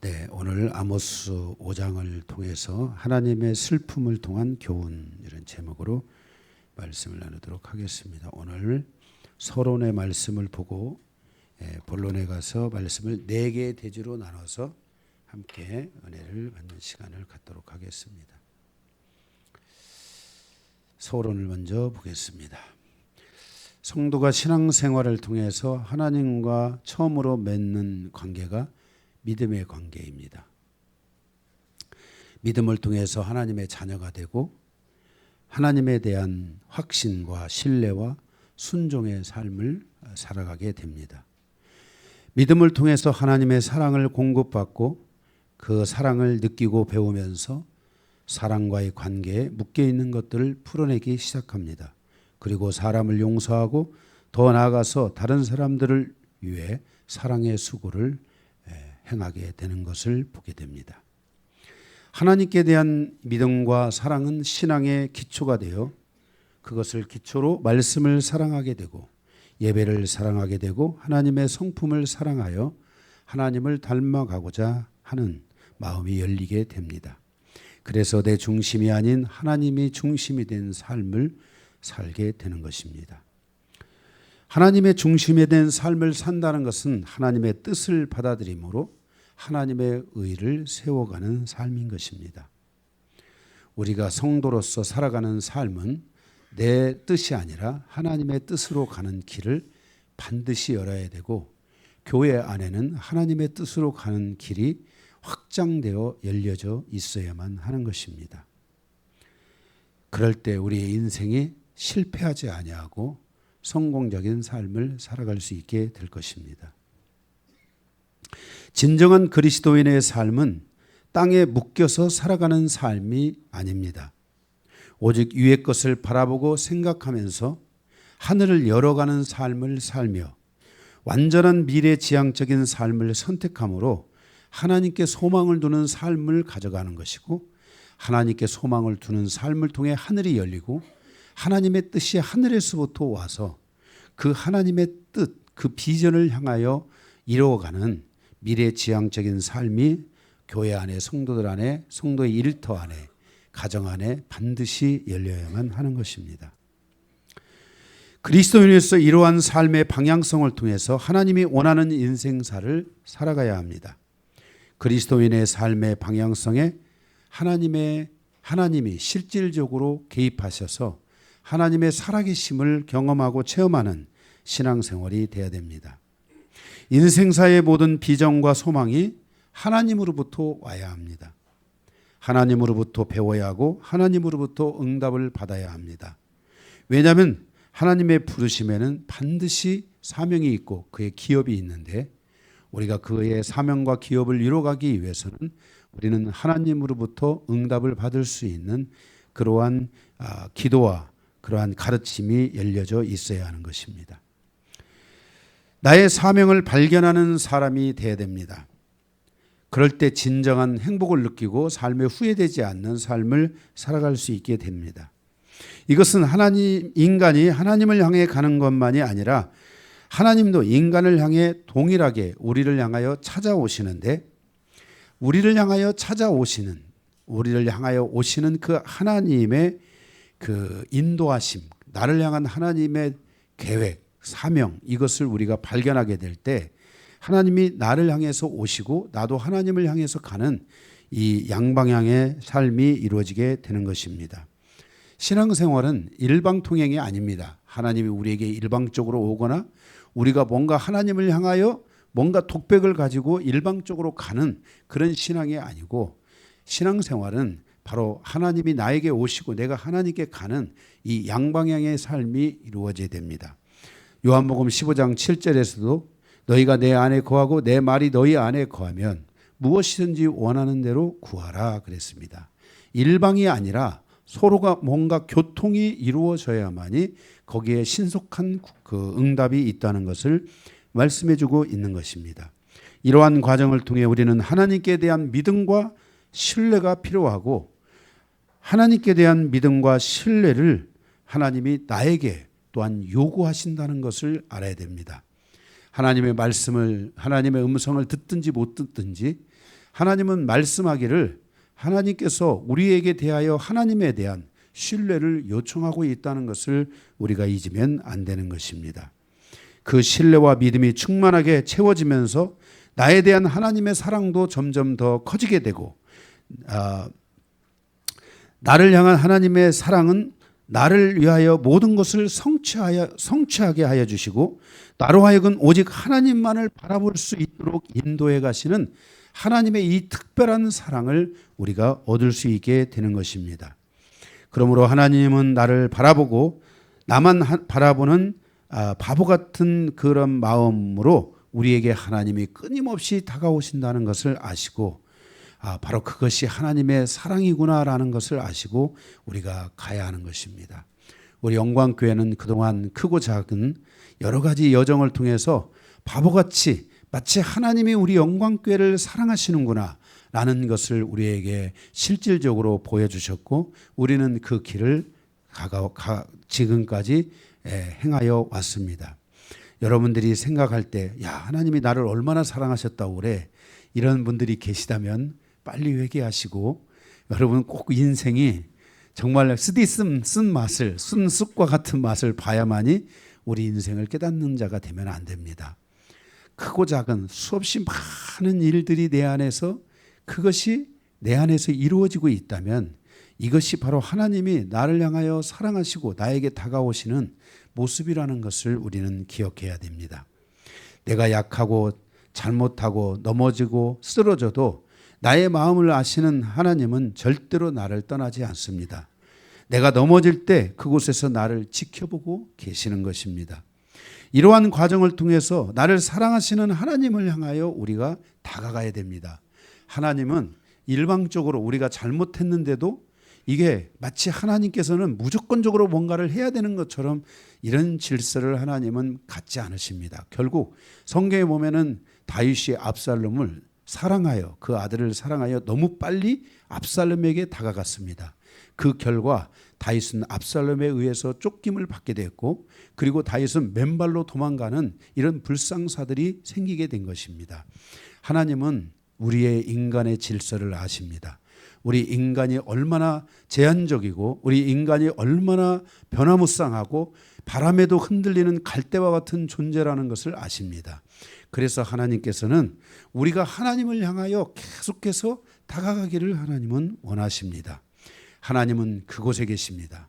네, 오늘 아모스 5장을 통해서 하나님의 슬픔을 통한 교훈 이런 제목으로 말씀을 나누도록 하겠습니다. 오늘 서론의 말씀을 보고 본론에 가서 말씀을 4개의 대주로 나눠서 함께 은혜를 받는 시간을 갖도록 하겠습니다. 서론을 먼저 보겠습니다. 성도가 신앙생활을 통해서 하나님과 처음으로 맺는 관계가 믿음의 관계입니다. 믿음을 통해서 하나님의 자녀가 되고 하나님에 대한 확신과 신뢰와 순종의 삶을 살아가게 됩니다. 믿음을 통해서 하나님의 사랑을 공급받고 그 사랑을 느끼고 배우면서 사랑과의 관계에 묶여있는 것들을 풀어내기 시작합니다. 그리고 사람을 용서하고 더 나아가서 다른 사람들을 위해 사랑의 수고를 행하게 되는 것을 보게 됩니다. 하나님께 대한 믿음과 사랑은 신앙의 기초가 되어 그것을 기초로 말씀을 사랑하게 되고 예배를 사랑하게 되고 하나님의 성품을 사랑하여 하나님을 닮아가고자 하는 마음이 열리게 됩니다. 그래서 내 중심이 아닌 하나님이 중심이 된 삶을 살게 되는 것입니다. 하나님의 중심에 된 삶을 산다는 것은 하나님의 뜻을 받아들이므로 하나님의 의를 세워가는 삶인 것입니다. 우리가 성도로서 살아가는 삶은 내 뜻이 아니라 하나님의 뜻으로 가는 길을 반드시 열어야 되고 교회 안에는 하나님의 뜻으로 가는 길이 확장되어 열려져 있어야만 하는 것입니다. 그럴 때 우리의 인생이 실패하지 아니하고 성공적인 삶을 살아갈 수 있게 될 것입니다. 진정한 그리스도인의 삶은 땅에 묶여서 살아가는 삶이 아닙니다. 오직 위의 것을 바라보고 생각하면서 하늘을 열어가는 삶을 살며 완전한 미래지향적인 삶을 선택함으로 하나님께 소망을 두는 삶을 가져가는 것이고 하나님께 소망을 두는 삶을 통해 하늘이 열리고 하나님의 뜻이 하늘에서부터 와서 그 하나님의 뜻, 그 비전을 향하여 이루어가는 미래지향적인 삶이 교회 안에 성도들 안에 성도의 일터 안에 가정 안에 반드시 열려야만 하는 것입니다. 그리스도인으로서 이러한 삶의 방향성을 통해서 하나님이 원하는 인생사를 살아가야 합니다. 그리스도인의 삶의 방향성에 하나님이 실질적으로 개입하셔서 하나님의 살아계심을 경험하고 체험하는 신앙생활이 되어야 됩니다. 인생사의 모든 비전과 소망이 하나님으로부터 와야 합니다. 하나님으로부터 배워야 하고 하나님으로부터 응답을 받아야 합니다. 왜냐하면 하나님의 부르심에는 반드시 사명이 있고 그의 기업이 있는데 우리가 그의 사명과 기업을 이루어가기 위해서는 우리는 하나님으로부터 응답을 받을 수 있는 그러한 기도와 그러한 가르침이 열려져 있어야 하는 것입니다. 나의 사명을 발견하는 사람이 되어야 됩니다. 그럴 때 진정한 행복을 느끼고 삶에 후회되지 않는 삶을 살아갈 수 있게 됩니다. 이것은 인간이 하나님을 향해 가는 것만이 아니라 하나님도 인간을 향해 동일하게 우리를 향하여 찾아오시는데 우리를 향하여 오시는 그 하나님의 그 인도하심, 나를 향한 하나님의 계획, 사명 이것을 우리가 발견하게 될 때 하나님이 나를 향해서 오시고 나도 하나님을 향해서 가는 이 양방향의 삶이 이루어지게 되는 것입니다. 신앙생활은 일방통행이 아닙니다. 하나님이 우리에게 일방적으로 오거나 우리가 뭔가 하나님을 향하여 뭔가 독백을 가지고 일방적으로 가는 그런 신앙이 아니고 신앙생활은 바로 하나님이 나에게 오시고 내가 하나님께 가는 이 양방향의 삶이 이루어져야 됩니다. 요한복음 15장 7절에서도 너희가 내 안에 거하고 내 말이 너희 안에 거하면 무엇이든지 원하는 대로 구하라 그랬습니다. 일방이 아니라 서로가 뭔가 교통이 이루어져야만이 거기에 신속한 그 응답이 있다는 것을 말씀해주고 있는 것입니다. 이러한 과정을 통해 우리는 하나님께 대한 믿음과 신뢰가 필요하고 하나님께 대한 믿음과 신뢰를 하나님이 나에게 또한 요구하신다는 것을 알아야 됩니다. 하나님의 말씀을 하나님의 음성을 듣든지 못 듣든지 하나님은 말씀하기를 하나님께서 우리에게 대하여 하나님에 대한 신뢰를 요청하고 있다는 것을 우리가 잊으면 안 되는 것입니다. 그 신뢰와 믿음이 충만하게 채워지면서 나에 대한 하나님의 사랑도 점점 더 커지게 되고, 나를 향한 하나님의 사랑은 나를 위하여 모든 것을 성취하게 하여 주시고, 나로 하여금 오직 하나님만을 바라볼 수 있도록 인도해 가시는 하나님의 이 특별한 사랑을 우리가 얻을 수 있게 되는 것입니다. 그러므로 하나님은 나를 바라보고 나만 바라보는 바보 같은 그런 마음으로 우리에게 하나님이 끊임없이 다가오신다는 것을 아시고, 바로 그것이 하나님의 사랑이구나라는 것을 아시고 우리가 가야 하는 것입니다. 우리 영광교회는 그동안 크고 작은 여러 가지 여정을 통해서 바보같이 마치 하나님이 우리 영광교회를 사랑하시는구나 라는 것을 우리에게 실질적으로 보여주셨고, 우리는 그 길을 지금까지 행하여 왔습니다. 여러분들이 생각할 때, 야, 하나님이 나를 얼마나 사랑하셨다고 그래, 이런 분들이 계시다면 빨리 회개하시고, 여러분 꼭 인생이 정말 쓴 맛을, 쓴 쑥과 같은 맛을 봐야만이 우리 인생을 깨닫는 자가 되면 안 됩니다. 크고 작은 수없이 많은 일들이 내 안에서, 그것이 내 안에서 이루어지고 있다면 이것이 바로 하나님이 나를 향하여 사랑하시고 나에게 다가오시는 모습이라는 것을 우리는 기억해야 됩니다. 내가 약하고 잘못하고 넘어지고 쓰러져도 나의 마음을 아시는 하나님은 절대로 나를 떠나지 않습니다. 내가 넘어질 때 그곳에서 나를 지켜보고 계시는 것입니다. 이러한 과정을 통해서 나를 사랑하시는 하나님을 향하여 우리가 다가가야 됩니다. 하나님은 일방적으로 우리가 잘못했는데도 이게 마치 하나님께서는 무조건적으로 뭔가를 해야 되는 것처럼 이런 질서를 하나님은 갖지 않으십니다. 결국 성경에 보면은 다윗이 압살롬을 사랑하여, 그 아들을 사랑하여 너무 빨리 압살롬에게 다가갔습니다. 그 결과 다윗은 압살롬에 의해서 쫓김을 받게 됐고, 그리고 다윗은 맨발로 도망가는 이런 불상사들이 생기게 된 것입니다. 하나님은 우리의 인간의 질서를 아십니다. 우리 인간이 얼마나 제한적이고 우리 인간이 얼마나 변화무쌍하고 바람에도 흔들리는 갈대와 같은 존재라는 것을 아십니다. 그래서 하나님께서는 우리가 하나님을 향하여 계속해서 다가가기를 하나님은 원하십니다. 하나님은 그곳에 계십니다.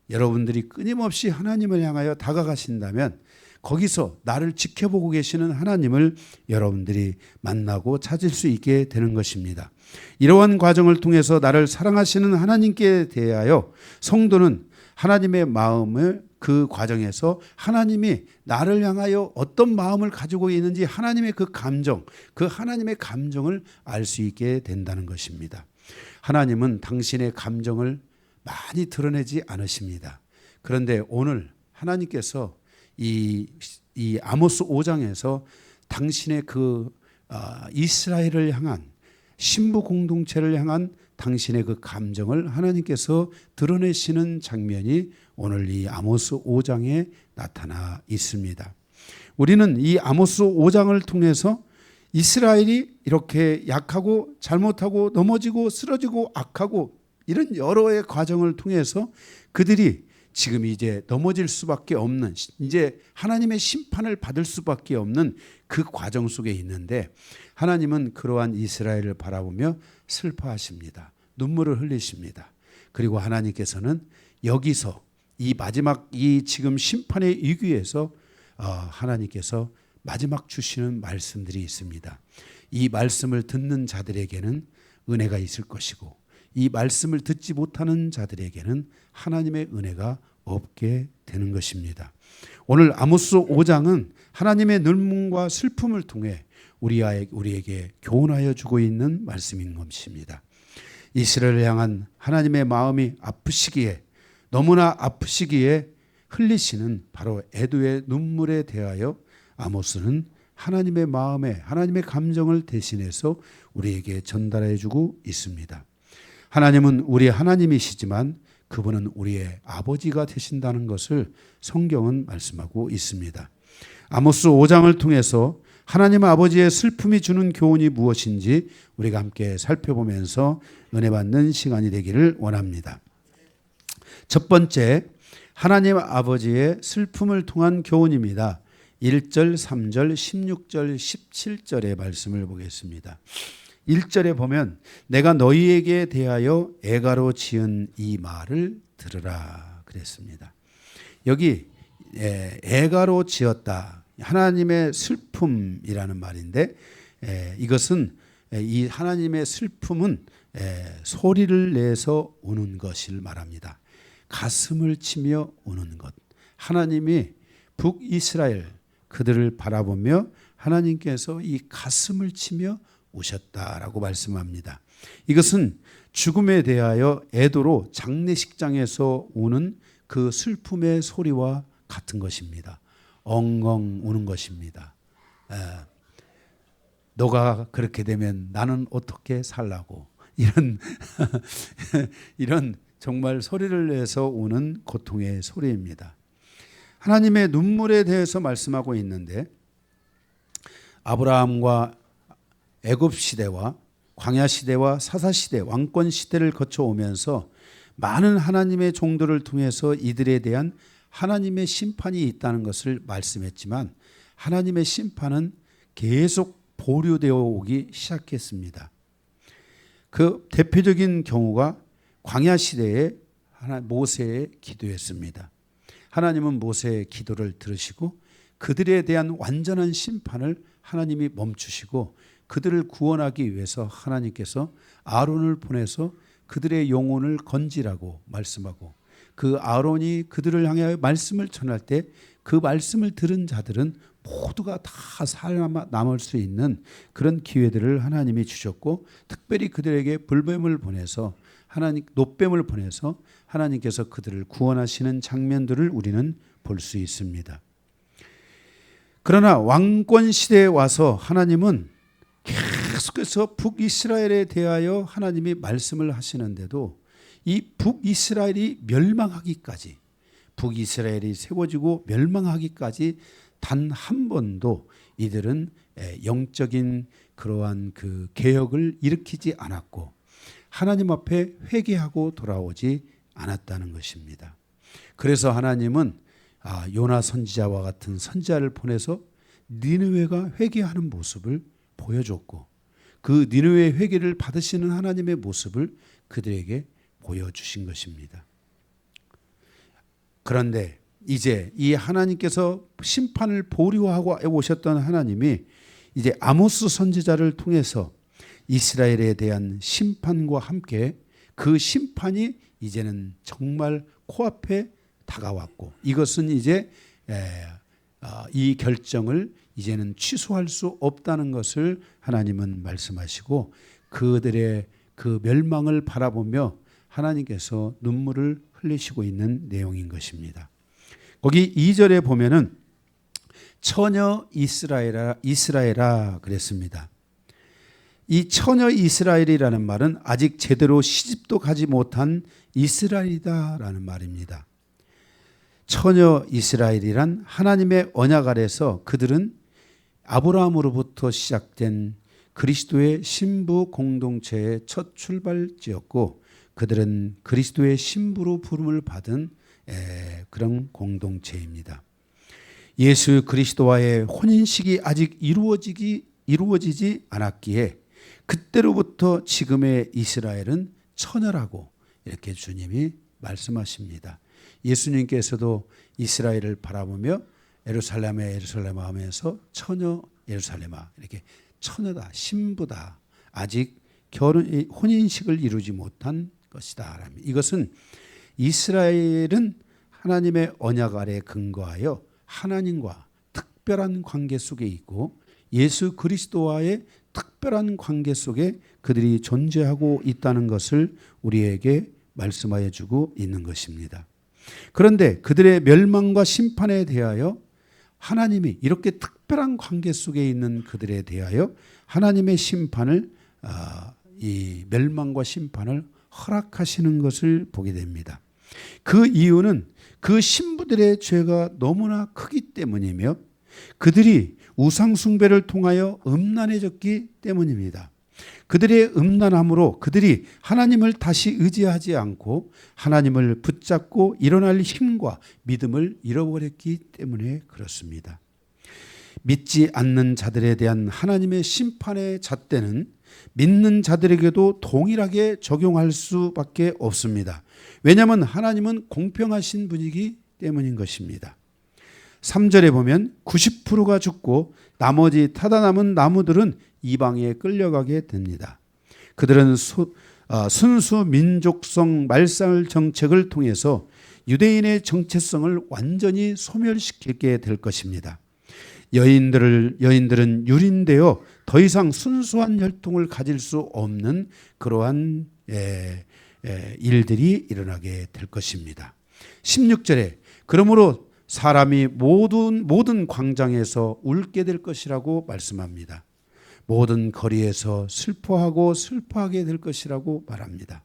여러분들이 끊임없이 하나님을 향하여 다가가신다면 거기서 나를 지켜보고 계시는 하나님을 여러분들이 만나고 찾을 수 있게 되는 것입니다. 이러한 과정을 통해서 나를 사랑하시는 하나님께 대하여 성도는 하나님의 마음을, 그 과정에서 하나님이 나를 향하여 어떤 마음을 가지고 있는지 하나님의 그 감정, 그 하나님의 감정을 알 수 있게 된다는 것입니다. 하나님은 당신의 감정을 많이 드러내지 않으십니다. 그런데 오늘 하나님께서 이 아모스 5장에서 당신의 그 이스라엘을 향한 신부 공동체를 향한 당신의 그 감정을 하나님께서 드러내시는 장면이 오늘 이 아모스 5장에 나타나 있습니다. 우리는 이 아모스 5장을 통해서 이스라엘이 이렇게 약하고 잘못하고 넘어지고 쓰러지고 악하고 이런 여러의 과정을 통해서 그들이 지금 이제 넘어질 수밖에 없는, 이제 하나님의 심판을 받을 수밖에 없는 그 과정 속에 있는데, 하나님은 그러한 이스라엘을 바라보며 슬퍼하십니다. 눈물을 흘리십니다. 그리고 하나님께서는 여기서 이 마지막 이 지금 심판의 위기에서 하나님께서 마지막 주시는 말씀들이 있습니다. 이 말씀을 듣는 자들에게는 은혜가 있을 것이고, 이 말씀을 듣지 못하는 자들에게는 하나님의 은혜가 없게 되는 것입니다. 오늘 아모스 5장은 하나님의 눈물과 슬픔을 통해 우리에게 교훈하여 주고 있는 말씀인 것입니다. 이스라엘을 향한 하나님의 마음이 아프시기에, 너무나 아프시기에 흘리시는 바로 애도의 눈물에 대하여 아모스는 하나님의 마음에, 하나님의 감정을 대신해서 우리에게 전달해 주고 있습니다. 하나님은 우리 하나님이시지만 그분은 우리의 아버지가 되신다는 것을 성경은 말씀하고 있습니다. 아모스 5장을 통해서 하나님 아버지의 슬픔이 주는 교훈이 무엇인지 우리가 함께 살펴보면서 은혜 받는 시간이 되기를 원합니다. 첫 번째, 하나님 아버지의 슬픔을 통한 교훈입니다. 1절, 3절, 16절, 17절의 말씀을 보겠습니다. 1절에 보면 내가 너희에게 대하여 애가로 지은 이 말을 들으라 그랬습니다. 여기 애가로 지었다. 하나님의 슬픔이라는 말인데 이것은 이 하나님의 슬픔은 소리를 내서 우는 것을 말합니다. 가슴을 치며 우는 것. 하나님이 북이스라엘 그들을 바라보며 하나님께서 이 가슴을 치며 우셨다라고 말씀합니다. 이것은 죽음에 대하여 애도로 장례식장에서 우는 그 슬픔의 소리와 같은 것입니다. 엉엉 우는 것입니다. 너가 그렇게 되면 나는 어떻게 살라고 이런 이런 정말 소리를 내서 우는 고통의 소리입니다. 하나님의 눈물에 대해서 말씀하고 있는데 아브라함과 애굽 시대와 광야 시대와 사사 시대, 왕권 시대를 거쳐오면서 많은 하나님의 종들을 통해서 이들에 대한 하나님의 심판이 있다는 것을 말씀했지만 하나님의 심판은 계속 보류되어 오기 시작했습니다. 그 대표적인 경우가 광야 시대에 모세의 기도였습니다. 하나님은 모세의 기도를 들으시고 그들에 대한 완전한 심판을 하나님이 멈추시고 그들을 구원하기 위해서 하나님께서 아론을 보내서 그들의 영혼을 건지라고 말씀하고 그 아론이 그들을 향하여 말씀을 전할 때 그 말씀을 들은 자들은 모두가 다 살아남을 수 있는 그런 기회들을 하나님이 주셨고 특별히 그들에게 불뱀을 보내서 노뱀을 보내서 하나님께서 그들을 구원하시는 장면들을 우리는 볼 수 있습니다. 그러나 왕권 시대에 와서 하나님은 계속해서 북이스라엘에 대하여 하나님이 말씀을 하시는데도 이 북이스라엘이 멸망하기까지 북이스라엘이 세워지고 멸망하기까지 단 한 번도 이들은 영적인 그러한 그 개혁을 일으키지 않았고 하나님 앞에 회개하고 돌아오지 않았다는 것입니다. 그래서 하나님은 요나 선지자와 같은 선지자를 보내서 니느웨가 회개하는 모습을 보여줬고 그 니느웨의 회개를 받으시는 하나님의 모습을 그들에게 보여주신 것입니다. 그런데 이제 이 하나님께서 심판을 보류하고 오셨던 하나님이 이제 아모스 선지자를 통해서 이스라엘에 대한 심판과 함께 그 심판이 이제는 정말 코앞에 다가왔고 이것은 이제 이 결정을 이제는 취소할 수 없다는 것을 하나님은 말씀하시고 그들의 그 멸망을 바라보며 하나님께서 눈물을 흘리시고 있는 내용인 것입니다. 거기 2절에 보면은 처녀 이스라엘아 그랬습니다. 이 처녀 이스라엘이라는 말은 아직 제대로 시집도 가지 못한 이스라엘이다라는 말입니다. 처녀 이스라엘이란 하나님의 언약 아래서 그들은 아브라함으로부터 시작된 그리스도의 신부 공동체의 첫 출발지였고 그들은 그리스도의 신부로 부름을 받은 그런 공동체입니다. 예수 그리스도와의 혼인식이 아직 이루어지지 않았기에 그때로부터 지금의 이스라엘은 처녀라고 이렇게 주님이 말씀하십니다. 예수님께서도 이스라엘을 바라보며 예루살렘에 예루살렘아 하면서 처녀 예루살렘아 이렇게 처녀다 신부다 아직 혼인식을 이루지 못한 것이다. 이것은 이스라엘은 하나님의 언약 아래 근거하여 하나님과 특별한 관계 속에 있고 예수 그리스도와의 특별한 관계 속에 그들이 존재하고 있다는 것을 우리에게 말씀하여 주고 있는 것입니다. 그런데 그들의 멸망과 심판에 대하여 하나님이 이렇게 특별한 관계 속에 있는 그들에 대하여 하나님의 심판을 이 멸망과 심판을 허락하시는 것을 보게 됩니다. 그 이유는 그 신부들의 죄가 너무나 크기 때문이며 그들이 우상 숭배를 통하여 음란해졌기 때문입니다. 그들의 음란함으로 그들이 하나님을 다시 의지하지 않고 하나님을 붙잡고 일어날 힘과 믿음을 잃어버렸기 때문에 그렇습니다. 믿지 않는 자들에 대한 하나님의 심판의 잣대는 믿는 자들에게도 동일하게 적용할 수밖에 없습니다. 왜냐하면 하나님은 공평하신 분이기 때문인 것입니다. 3절에 보면 90%가 죽고 나머지 타다 남은 나무들은 이방에 끌려가게 됩니다. 그들은 순수 민족성 말살 정책을 통해서 유대인의 정체성을 완전히 소멸시키게 될 것입니다. 여인들은 유린되어 더 이상 순수한 혈통을 가질 수 없는 그러한 일들이 일어나게 될 것입니다. 16절에 그러므로 사람이 모든 광장에서 울게 될 것이라고 말씀합니다. 모든 거리에서 슬퍼하게 될 것이라고 말합니다.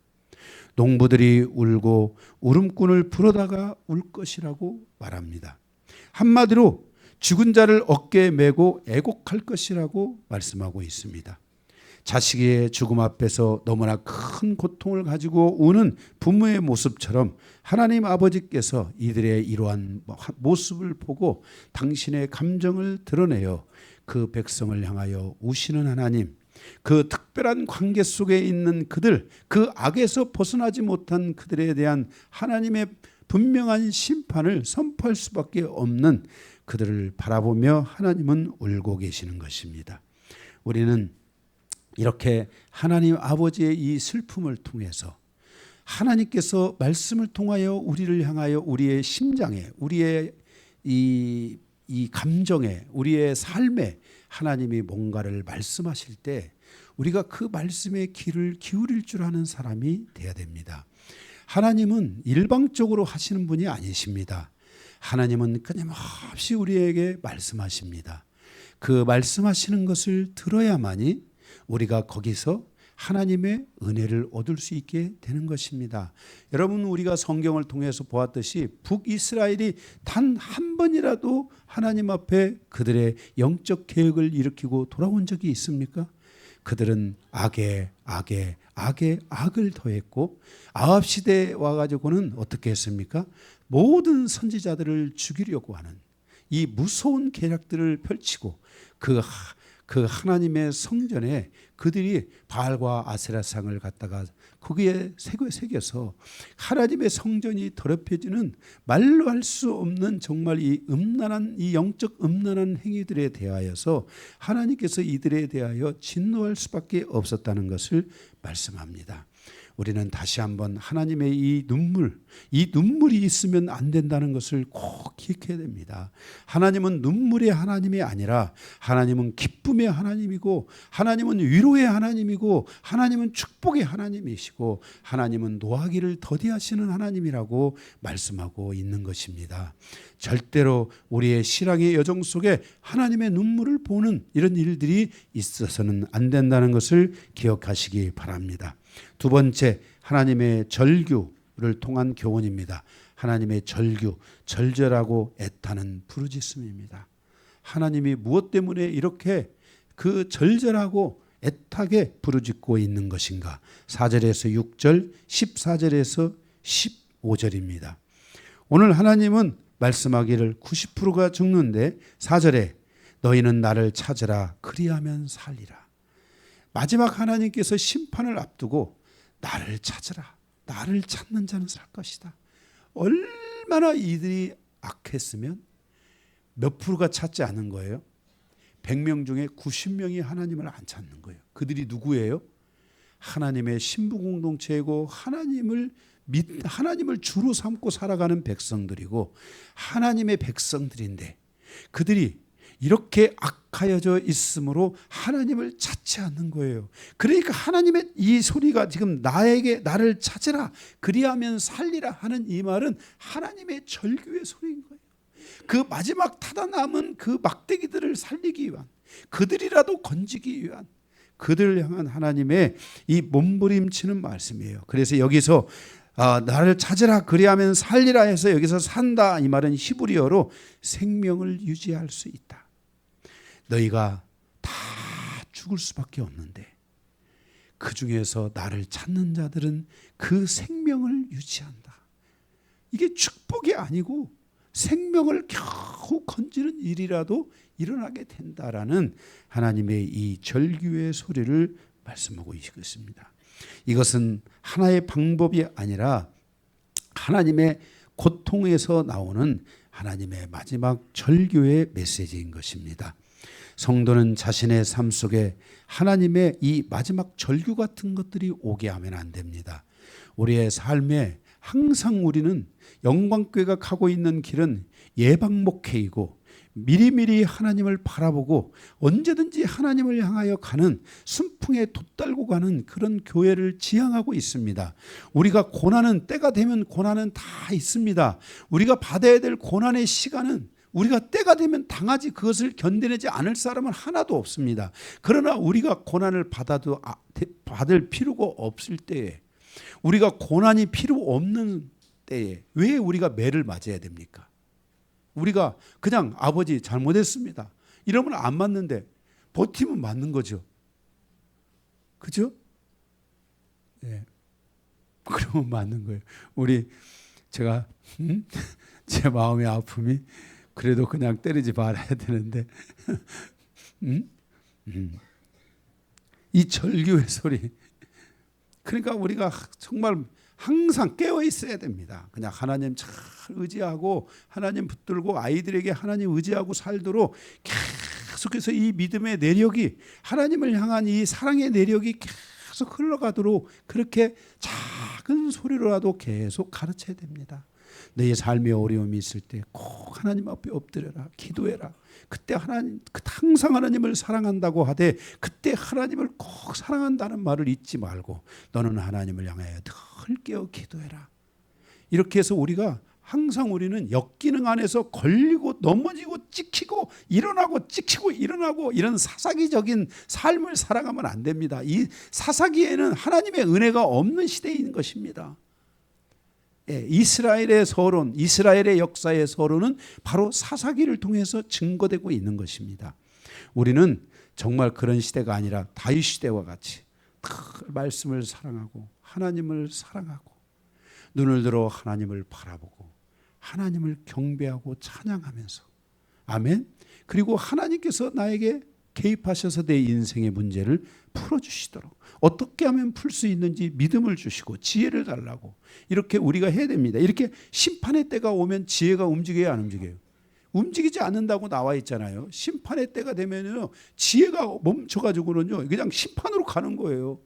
농부들이 울고 울음꾼을 부르다가 울 것이라고 말합니다. 한마디로 죽은 자를 어깨에 메고 애곡할 것이라고 말씀하고 있습니다. 자식의 죽음 앞에서 너무나 큰 고통을 가지고 우는 부모의 모습처럼 하나님 아버지께서 이들의 이러한 모습을 보고 당신의 감정을 드러내어 그 백성을 향하여 우시는 하나님, 그 특별한 관계 속에 있는 그들, 그 악에서 벗어나지 못한 그들에 대한 하나님의 분명한 심판을 선포할 수밖에 없는 그들을 바라보며 하나님은 울고 계시는 것입니다. 우리는 이렇게 하나님 아버지의 이 슬픔을 통해서 하나님께서 말씀을 통하여 우리를 향하여 우리의 심장에, 우리의 이 감정에, 우리의 삶에 하나님이 뭔가를 말씀하실 때 우리가 그 말씀에 귀를 기울일 줄 아는 사람이 되어야 됩니다. 하나님은 일방적으로 하시는 분이 아니십니다. 하나님은 끊임없이 우리에게 말씀하십니다. 그 말씀하시는 것을 들어야만이 우리가 거기서 하나님의 은혜를 얻을 수 있게 되는 것입니다. 여러분, 우리가 성경을 통해서 보았듯이 북이스라엘이 단 한 번이라도 하나님 앞에 그들의 영적 계획을 일으키고 돌아온 적이 있습니까? 그들은 악에 악을 더했고 아합 시대에 와가지고는 어떻게 했습니까? 모든 선지자들을 죽이려고 하는 이 무서운 계략들을 펼치고 그 하나님의 성전에 그들이 바알과 아세라상을 갖다가 거기에 새겨서 하나님의 성전이 더럽혀지는 말로 할 수 없는 정말 이 영적 음란한 행위들에 대하여서 하나님께서 이들에 대하여 진노할 수밖에 없었다는 것을 말씀합니다. 우리는 다시 한번 하나님의 이 눈물이 있으면 안 된다는 것을 꼭 기억해야 됩니다. 하나님은 눈물의 하나님이 아니라 하나님은 기쁨의 하나님이고 하나님은 위로의 하나님이고 하나님은 축복의 하나님이시고 하나님은 노하기를 더디하시는 하나님이라고 말씀하고 있는 것입니다. 절대로 우리의 신앙의 여정 속에 하나님의 눈물을 보는 이런 일들이 있어서는 안 된다는 것을 기억하시기 바랍니다. 두 번째, 하나님의 절규를 통한 교훈입니다. 하나님의 절절하고 애타는 부르짖음입니다. 하나님이 무엇 때문에 이렇게 그 절절하고 애타게 부르짖고 있는 것인가? 4절에서 6절, 14절에서 15절입니다. 오늘 하나님은 말씀하기를 90%가 죽는데 4절에 너희는 나를 찾으라 그리하면 살리라. 마지막 하나님께서 심판을 앞두고 나를 찾으라. 나를 찾는 자는 살 것이다. 얼마나 이들이 악했으면 몇 프로가 찾지 않은 거예요? 100명 중에 90명이 하나님을 안 찾는 거예요. 그들이 누구예요? 하나님의 신부 공동체이고 하나님을 주로 삼고 살아가는 백성들이고 하나님의 백성들인데 그들이 이렇게 악하여져 있으므로 하나님을 찾지 않는 거예요. 그러니까 하나님의 이 소리가 지금 나를 찾으라 그리하면 살리라 하는 이 말은 하나님의 절규의 소리인 거예요. 그 마지막 타다 남은 그 막대기들을 살리기 위한, 그들이라도 건지기 위한, 그들을 향한 하나님의 이 몸부림치는 말씀이에요. 그래서 여기서 나를 찾으라 그리하면 살리라 해서 여기서 산다 이 말은 히브리어로 생명을 유지할 수 있다. 너희가 다 죽을 수밖에 없는데 그 중에서 나를 찾는 자들은 그 생명을 유지한다. 이게 축복이 아니고 생명을 겨우 건지는 일이라도 일어나게 된다라는 하나님의 이 절규의 소리를 말씀하고 있습니다. 이것은 하나의 방법이 아니라 하나님의 고통에서 나오는 하나님의 마지막 절규의 메시지인 것입니다. 성도는 자신의 삶 속에 하나님의 이 마지막 절규 같은 것들이 오게 하면 안 됩니다. 우리의 삶에 항상 우리는 영광교회가 가고 있는 길은 예방목회이고 미리미리 하나님을 바라보고 언제든지 하나님을 향하여 가는 순풍에 돛달고 가는 그런 교회를 지향하고 있습니다. 우리가 고난은 때가 되면 고난은 다 있습니다. 우리가 받아야 될 고난의 시간은 우리가 때가 되면 당하지 그것을 견뎌내지 않을 사람은 하나도 없습니다. 그러나 우리가 고난을 받을 필요가 없을 때에 우리가 고난이 필요 없는 때에 왜 우리가 매를 맞아야 됩니까? 우리가 그냥 아버지 잘못했습니다. 이러면 안 맞는데 버티면 맞는 거죠. 그죠? 네. 그러면 맞는 거예요. 제가 제 마음의 아픔이 그래도 그냥 때리지 말아야 되는데 이 절규의 소리. 그러니까 우리가 정말 항상 깨어 있어야 됩니다. 그냥 하나님 잘 의지하고 하나님 붙들고 아이들에게 하나님 의지하고 살도록 계속해서 이 믿음의 내력이 하나님을 향한 이 사랑의 내력이 계속 흘러가도록 그렇게 작은 소리로라도 계속 가르쳐야 됩니다. 너의 삶에 어려움이 있을 때 꼭 하나님 앞에 엎드려라. 기도해라. 그때 항상 하나님을 사랑한다고 하되 그때 하나님을 꼭 사랑한다는 말을 잊지 말고 너는 하나님을 향하여 늘 깨어 기도해라. 이렇게 해서 우리는 역기능 안에서 걸리고 넘어지고 찍히고 일어나고 찍히고 일어나고 이런 사사기적인 삶을 살아가면 안 됩니다. 이 사사기에는 하나님의 은혜가 없는 시대인 것입니다. 이스라엘의 서론, 이스라엘의 역사의 서론은 바로 사사기를 통해서 증거되고 있는 것입니다. 우리는 정말 그런 시대가 아니라 다윗 시대와 같이 말씀을 사랑하고 하나님을 사랑하고 눈을 들어 하나님을 바라보고 하나님을 경배하고 찬양하면서 아멘. 그리고 하나님께서 나에게 개입하셔서 내 인생의 문제를 풀어주시도록 어떻게 하면 풀 수 있는지 믿음을 주시고 지혜를 달라고 이렇게 우리가 해야 됩니다. 이렇게 심판의 때가 오면 지혜가 움직여야 안 움직여요? 움직이지 않는다고 나와 있잖아요. 심판의 때가 되면요 지혜가 멈춰가지고는요 그냥 심판으로 가는 거예요.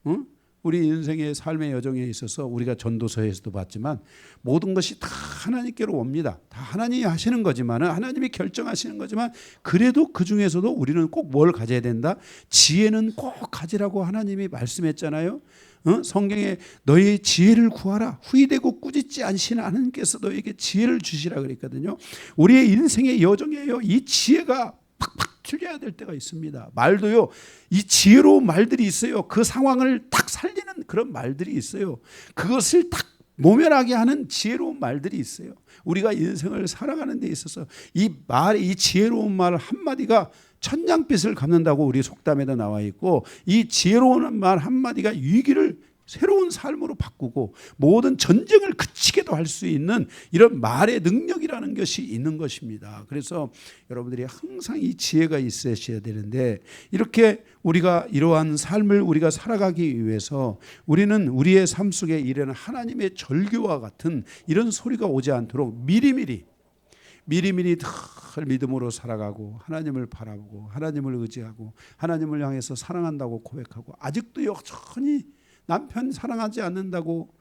응? 우리 인생의 삶의 여정에 있어서 우리가 전도서에서도 봤지만 모든 것이 다 하나님께로 옵니다. 다 하나님이 하시는 거지만 하나님이 결정하시는 거지만 그래도 그 중에서도 우리는 꼭 뭘 가져야 된다? 지혜는 꼭 가지라고 하나님이 말씀했잖아요. 성경에 너의 지혜를 구하라. 후이되고 꾸짖지 않으시는 하나님께서 너에게 지혜를 주시라 그랬거든요. 우리의 인생의 여정에요 이 지혜가 팍팍 튀겨야 될 때가 있습니다. 말도요 이 지혜로운 말들이 있어요. 그 상황을 딱 살리는 그런 말들이 있어요. 그것을 딱 모면하게 하는 지혜로운 말들이 있어요. 우리가 인생을 살아가는 데 있어서 이 지혜로운 말 한마디가 천냥빚을 갚는다고 우리 속담에도 나와 있고 이 지혜로운 말 한마디가 위기를 새로운 삶으로 바꾸고 모든 전쟁을 그치게도 할 수 있는 이런 말의 능력이라는 것이 있는 것입니다. 그래서 여러분들이 항상 이 지혜가 있으셔야 되는데 이렇게 우리가 이러한 삶을 우리가 살아가기 위해서 우리는 우리의 삶 속에 이르는 하나님의 절규와 같은 이런 소리가 오지 않도록 미리미리 늘 믿음으로 살아가고 하나님을 바라보고 하나님을 의지하고 하나님을 향해서 사랑한다고 고백하고 아직도 여전히 남편 사랑하지 않는다고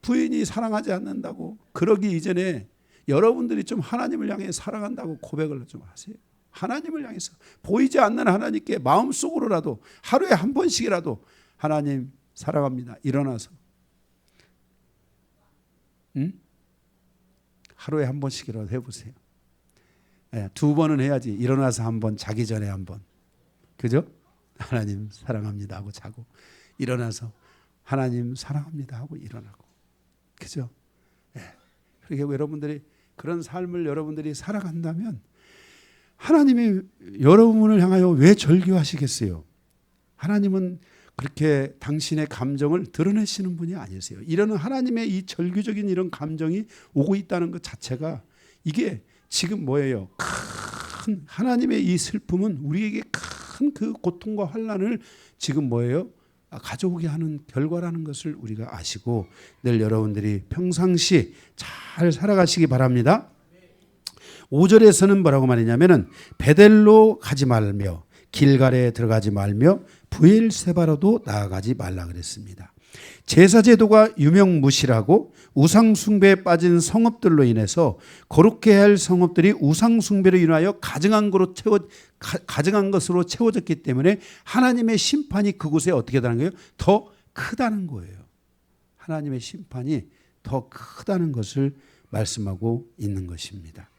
부인이 사랑하지 않는다고 그러기 이전에 여러분들이 좀 하나님을 향해 사랑한다고 고백을 좀 하세요. 하나님을 향해서 보이지 않는 하나님께 마음속으로라도 하루에 한 번씩이라도 하나님 사랑합니다. 일어나서 하루에 한 번씩이라도 해보세요. 두 번은 해야지. 일어나서 한 번, 자기 전에 한 번. 그죠? 하나님 사랑합니다 하고 자고 일어나서 하나님 사랑합니다 하고 일어나고. 그죠? 그렇게 여러분들이 그런 삶을 여러분들이 살아간다면 하나님이 여러분을 향하여 왜 절규하시겠어요? 하나님은 그렇게 당신의 감정을 드러내시는 분이 아니세요. 이런 하나님의 이 절규적인 이런 감정이 오고 있다는 것 자체가 이게 지금 뭐예요? 큰 하나님의 이 슬픔은 우리에게 큰 그 고통과 환난을 지금 뭐예요? 가져오게 하는 결과라는 것을 우리가 아시고 늘 여러분들이 평상시 잘 살아가시기 바랍니다. 5절에서는 뭐라고 말했냐면은 베델로 가지 말며 길갈에 들어가지 말며 브엘세바로도 나아가지 말라 그랬습니다. 제사 제도가 유명무실하고 우상 숭배에 빠진 성읍들로 인해서 거룩해야 할 성읍들이 우상 숭배로 인하여 가증한 것으로 채워졌기 때문에 하나님의 심판이 그곳에 어떻게 되는 거예요? 더 크다는 거예요. 하나님의 심판이 더 크다는 것을 말씀하고 있는 것입니다.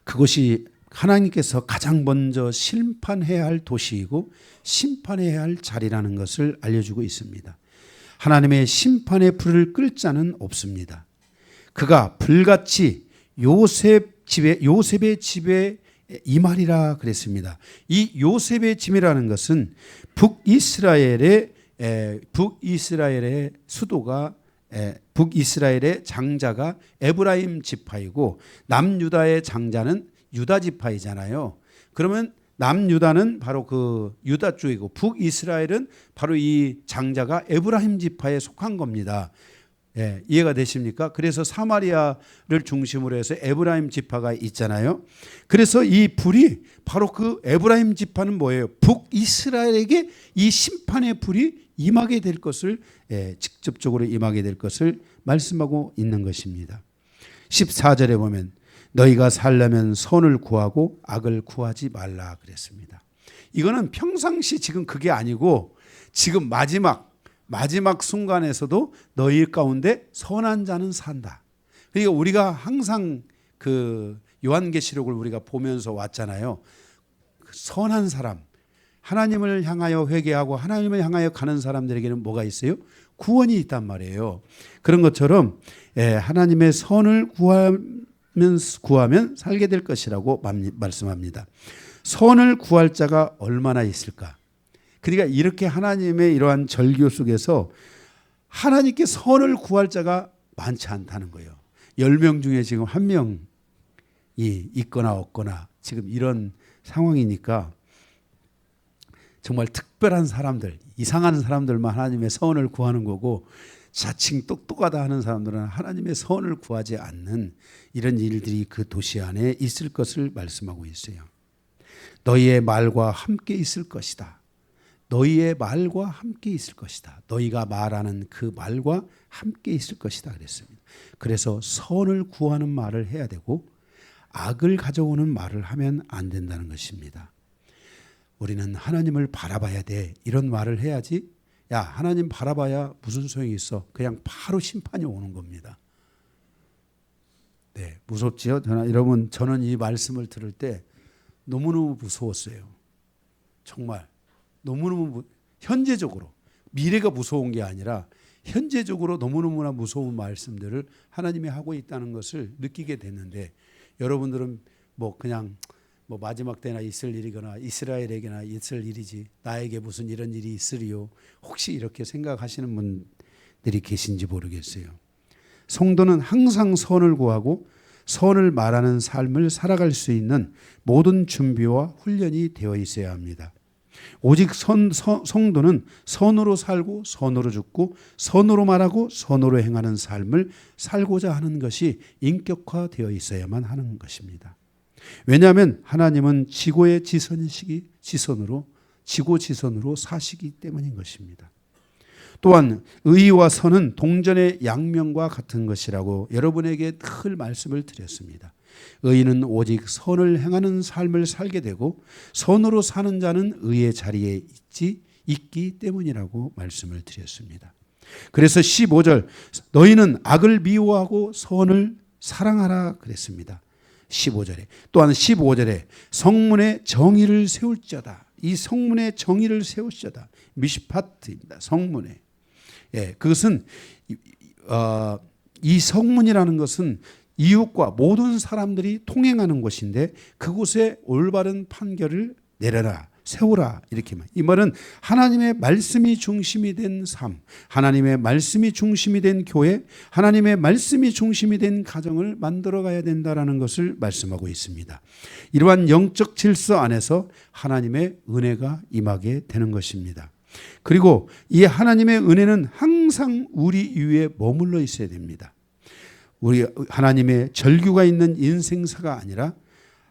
그것이 하나님께서 가장 먼저 심판해야 할 도시이고 심판해야 할 자리라는 것을 알려주고 있습니다. 하나님의 심판의 불을 끌 자는 없습니다. 그가 불같이 요셉의 집에 임하리라 그랬습니다. 이 요셉의 집이라는 것은 북이스라엘의 수도가 북이스라엘의 장자가 에브라임 지파이고 남유다의 장자는 유다 지파이잖아요. 그러면 남유다는 바로 그 유다 쪽이고 북이스라엘은 바로 이 장자가 에브라임 지파에 속한 겁니다. 예, 이해가 되십니까? 그래서 사마리아를 중심으로 해서 에브라임 지파가 있잖아요. 그래서 이 불이 바로 그 에브라임 지파는 뭐예요? 북이스라엘에게 이 심판의 불이 임하게 될 것을 직접적으로 임하게 될 것을 말씀하고 있는 것입니다. 14절에 보면 너희가 살려면 선을 구하고 악을 구하지 말라 그랬습니다. 이거는 평상시 지금 그게 아니고 지금 마지막 순간에서도 너희 가운데 선한 자는 산다. 그러니까 우리가 항상 그 요한계시록을 우리가 보면서 왔잖아요. 선한 사람, 하나님을 향하여 회개하고 하나님을 향하여 가는 사람들에게는 뭐가 있어요? 구원이 있단 말이에요. 그런 것처럼 하나님의 선을 구하면 살게 될 것이라고 말씀합니다. 선을 구할 자가 얼마나 있을까? 그러니까 이렇게 하나님의 이러한 절규 속에서 하나님께 선을 구할 자가 많지 않다는 거예요. 10명 중에 지금 1명이 있거나 없거나 지금 이런 상황이니까 정말 특별한 사람들, 이상한 사람들만 하나님의 선을 구하는 거고 자칭 똑똑하다 하는 사람들은 하나님의 선을 구하지 않는 이런 일들이 그 도시 안에 있을 것을 말씀하고 있어요. 너희의 말과 함께 있을 것이다. 너희의 말과 함께 있을 것이다. 너희가 말하는 그 말과 함께 있을 것이다 그랬습니다. 그래서 선을 구하는 말을 해야 되고 악을 가져오는 말을 하면 안 된다는 것입니다. 우리는 하나님을 바라봐야 돼. 이런 말을 해야지. 야, 하나님 바라봐야 무슨 소용이 있어. 그냥 바로 심판이 오는 겁니다. 네, 무섭지요? 여러분, 저는 이 말씀을 들을 때 너무너무 무서웠어요. 정말 너무너무 현재적으로 미래가 무서운 게 아니라 현재적으로 너무너무나 무서운 말씀들을 하나님이 하고 있다는 것을 느끼게 됐는데 여러분들은 그냥 마지막 때나 있을 일이거나 이스라엘에게나 있을 일이지 나에게 무슨 이런 일이 있으리요. 혹시 이렇게 생각하시는 분들이 계신지 모르겠어요. 성도는 항상 선을 구하고 선을 말하는 삶을 살아갈 수 있는 모든 준비와 훈련이 되어 있어야 합니다. 오직 성도는 선으로 살고 선으로 죽고 선으로 말하고 선으로 행하는 삶을 살고자 하는 것이 인격화되어 있어야만 하는 것입니다. 왜냐하면 하나님은 지고의 지선으로 사시기 때문인 것입니다. 또한 의와 선은 동전의 양면과 같은 것이라고 여러분에게 늘 말씀을 드렸습니다. 의인은 오직 선을 행하는 삶을 살게 되고 선으로 사는 자는 의의 자리에 있기 때문이라고 말씀을 드렸습니다. 그래서 15절 너희는 악을 미워하고 선을 사랑하라 그랬습니다. 15절에 또한 15절에 성문에 정의를 세울지어다. 이 성문에 정의를 세울지어다. 미시파트입니다. 성문에. 그것은 이 성문이라는 것은 이웃과 모든 사람들이 통행하는 곳인데 그곳에 올바른 판결을 내려라, 세우라, 이렇게 말. 이 말은 하나님의 말씀이 중심이 된 삶, 하나님의 말씀이 중심이 된 교회, 하나님의 말씀이 중심이 된 가정을 만들어 가야 된다라는 것을 말씀하고 있습니다. 이러한 영적 질서 안에서 하나님의 은혜가 임하게 되는 것입니다. 그리고 이 하나님의 은혜는 항상 우리 위에 머물러 있어야 됩니다. 우리 하나님의 절규가 있는 인생사가 아니라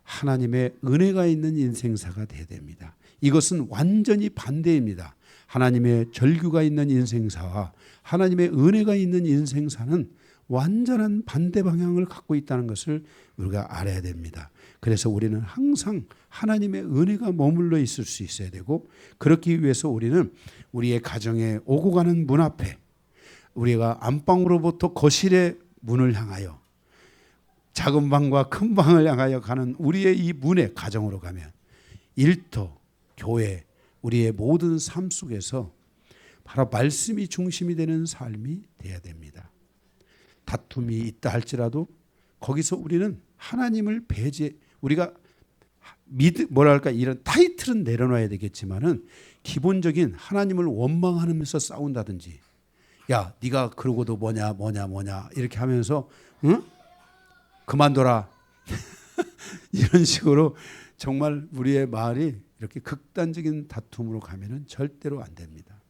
하나님의 은혜가 있는 인생사가 되어야 됩니다. 이것은 완전히 반대입니다. 하나님의 절규가 있는 인생사와 하나님의 은혜가 있는 인생사는 완전한 반대 방향을 갖고 있다는 것을 우리가 알아야 됩니다. 그래서 우리는 항상 하나님의 은혜가 머물러 있을 수 있어야 되고, 그렇기 위해서 우리는 우리의 가정에 오고 가는 문 앞에, 우리가 안방으로부터 거실의 문을 향하여 작은 방과 큰 방을 향하여 가는 우리의 이 문에, 가정으로 가면 일터, 교회, 우리의 모든 삶 속에서 바로 말씀이 중심이 되는 삶이 돼야 됩니다. 다툼이 있다 할지라도 거기서 우리는 하나님을 우리가 뭐랄까, 이런 타이틀은 내려놔야 되겠지만은 기본적인 하나님을 원망하면서 싸운다든지, 야 네가 그러고도 뭐냐 이렇게 하면서 응? 그만둬라 이런 식으로 정말 우리의 말이 이렇게 극단적인 다툼으로 가면은 절대로 안 됩니다.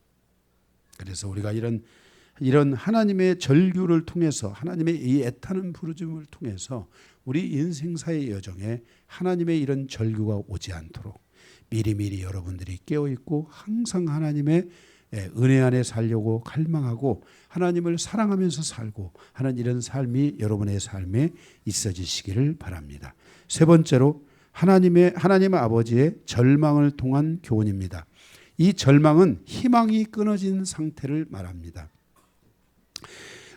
그래서 우리가 이런 하나님의 절규를 통해서, 하나님의 이 애타는 부르짖음을 통해서 우리 인생사의 여정에 하나님의 이런 절규가 오지 않도록 미리미리 여러분들이 깨어있고 항상 하나님의 은혜 안에 살려고 갈망하고 하나님을 사랑하면서 살고 하는 이런 삶이 여러분의 삶에 있어지시기를 바랍니다. 세 번째로 하나님 아버지의 절망을 통한 교훈입니다. 이 절망은 희망이 끊어진 상태를 말합니다.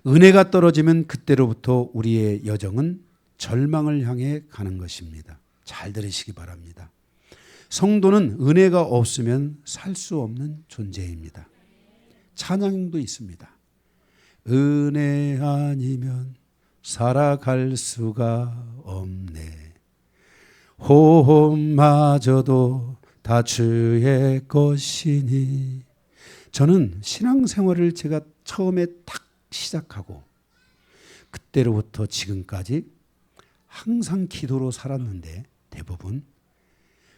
은혜가 떨어지면 그때로부터 우리의 여정은 절망을 향해 가는 것입니다. 잘 들으시기 바랍니다. 성도는 은혜가 없으면 살 수 없는 존재입니다. 찬양도 있습니다. 은혜 아니면 살아갈 수가 없네. 호흡마저도 다 주의 것이니. 저는 신앙생활을 제가 처음에 딱 시작하고 그때로부터 지금까지 항상 기도로 살았는데, 대부분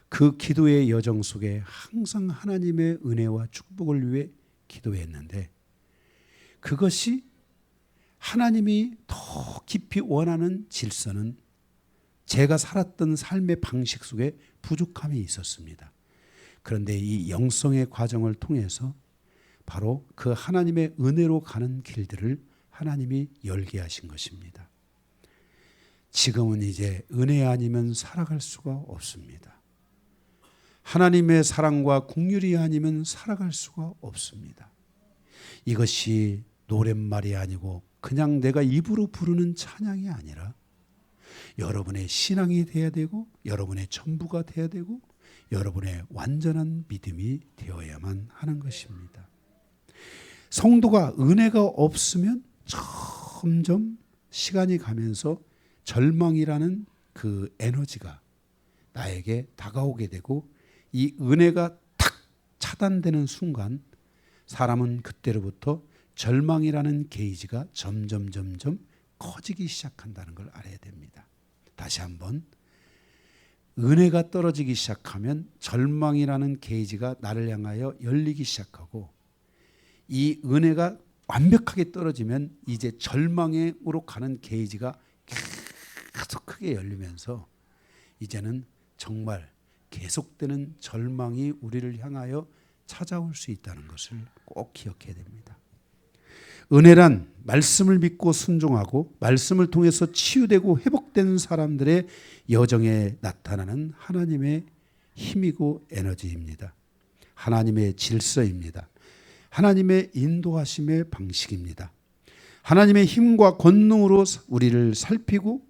그 기도의 여정 속에 항상 하나님의 은혜와 축복을 위해 기도했는데, 그것이 하나님이 더 깊이 원하는 질서는 제가 살았던 삶의 방식 속에 부족함이 있었습니다. 그런데 이 영성의 과정을 통해서 바로 그 하나님의 은혜로 가는 길들을 하나님이 열게 하신 것입니다. 지금은 이제 은혜 아니면 살아갈 수가 없습니다. 하나님의 사랑과 긍휼이 아니면 살아갈 수가 없습니다. 이것이 노랫말이 아니고 그냥 내가 입으로 부르는 찬양이 아니라 여러분의 신앙이 돼야 되고 여러분의 전부가 돼야 되고 여러분의 완전한 믿음이 되어야만 하는 것입니다. 성도가 은혜가 없으면 점점 시간이 가면서 절망이라는 그 에너지가 나에게 다가오게 되고, 이 은혜가 탁 차단되는 순간 사람은 그때로부터 절망이라는 게이지가 점점 커지기 시작한다는 걸 알아야 됩니다. 다시 한번, 은혜가 떨어지기 시작하면 절망이라는 게이지가 나를 향하여 열리기 시작하고, 이 은혜가 완벽하게 떨어지면 이제 절망으로 가는 게이지가 계속 크게 열리면서 이제는 정말 계속되는 절망이 우리를 향하여 찾아올 수 있다는 것을 꼭 기억해야 됩니다. 은혜란 말씀을 믿고 순종하고 말씀을 통해서 치유되고 회복되는 사람들의 여정에 나타나는 하나님의 힘이고 에너지입니다. 하나님의 질서입니다. 하나님의 인도하심의 방식입니다. 하나님의 힘과 권능으로 우리를 살피고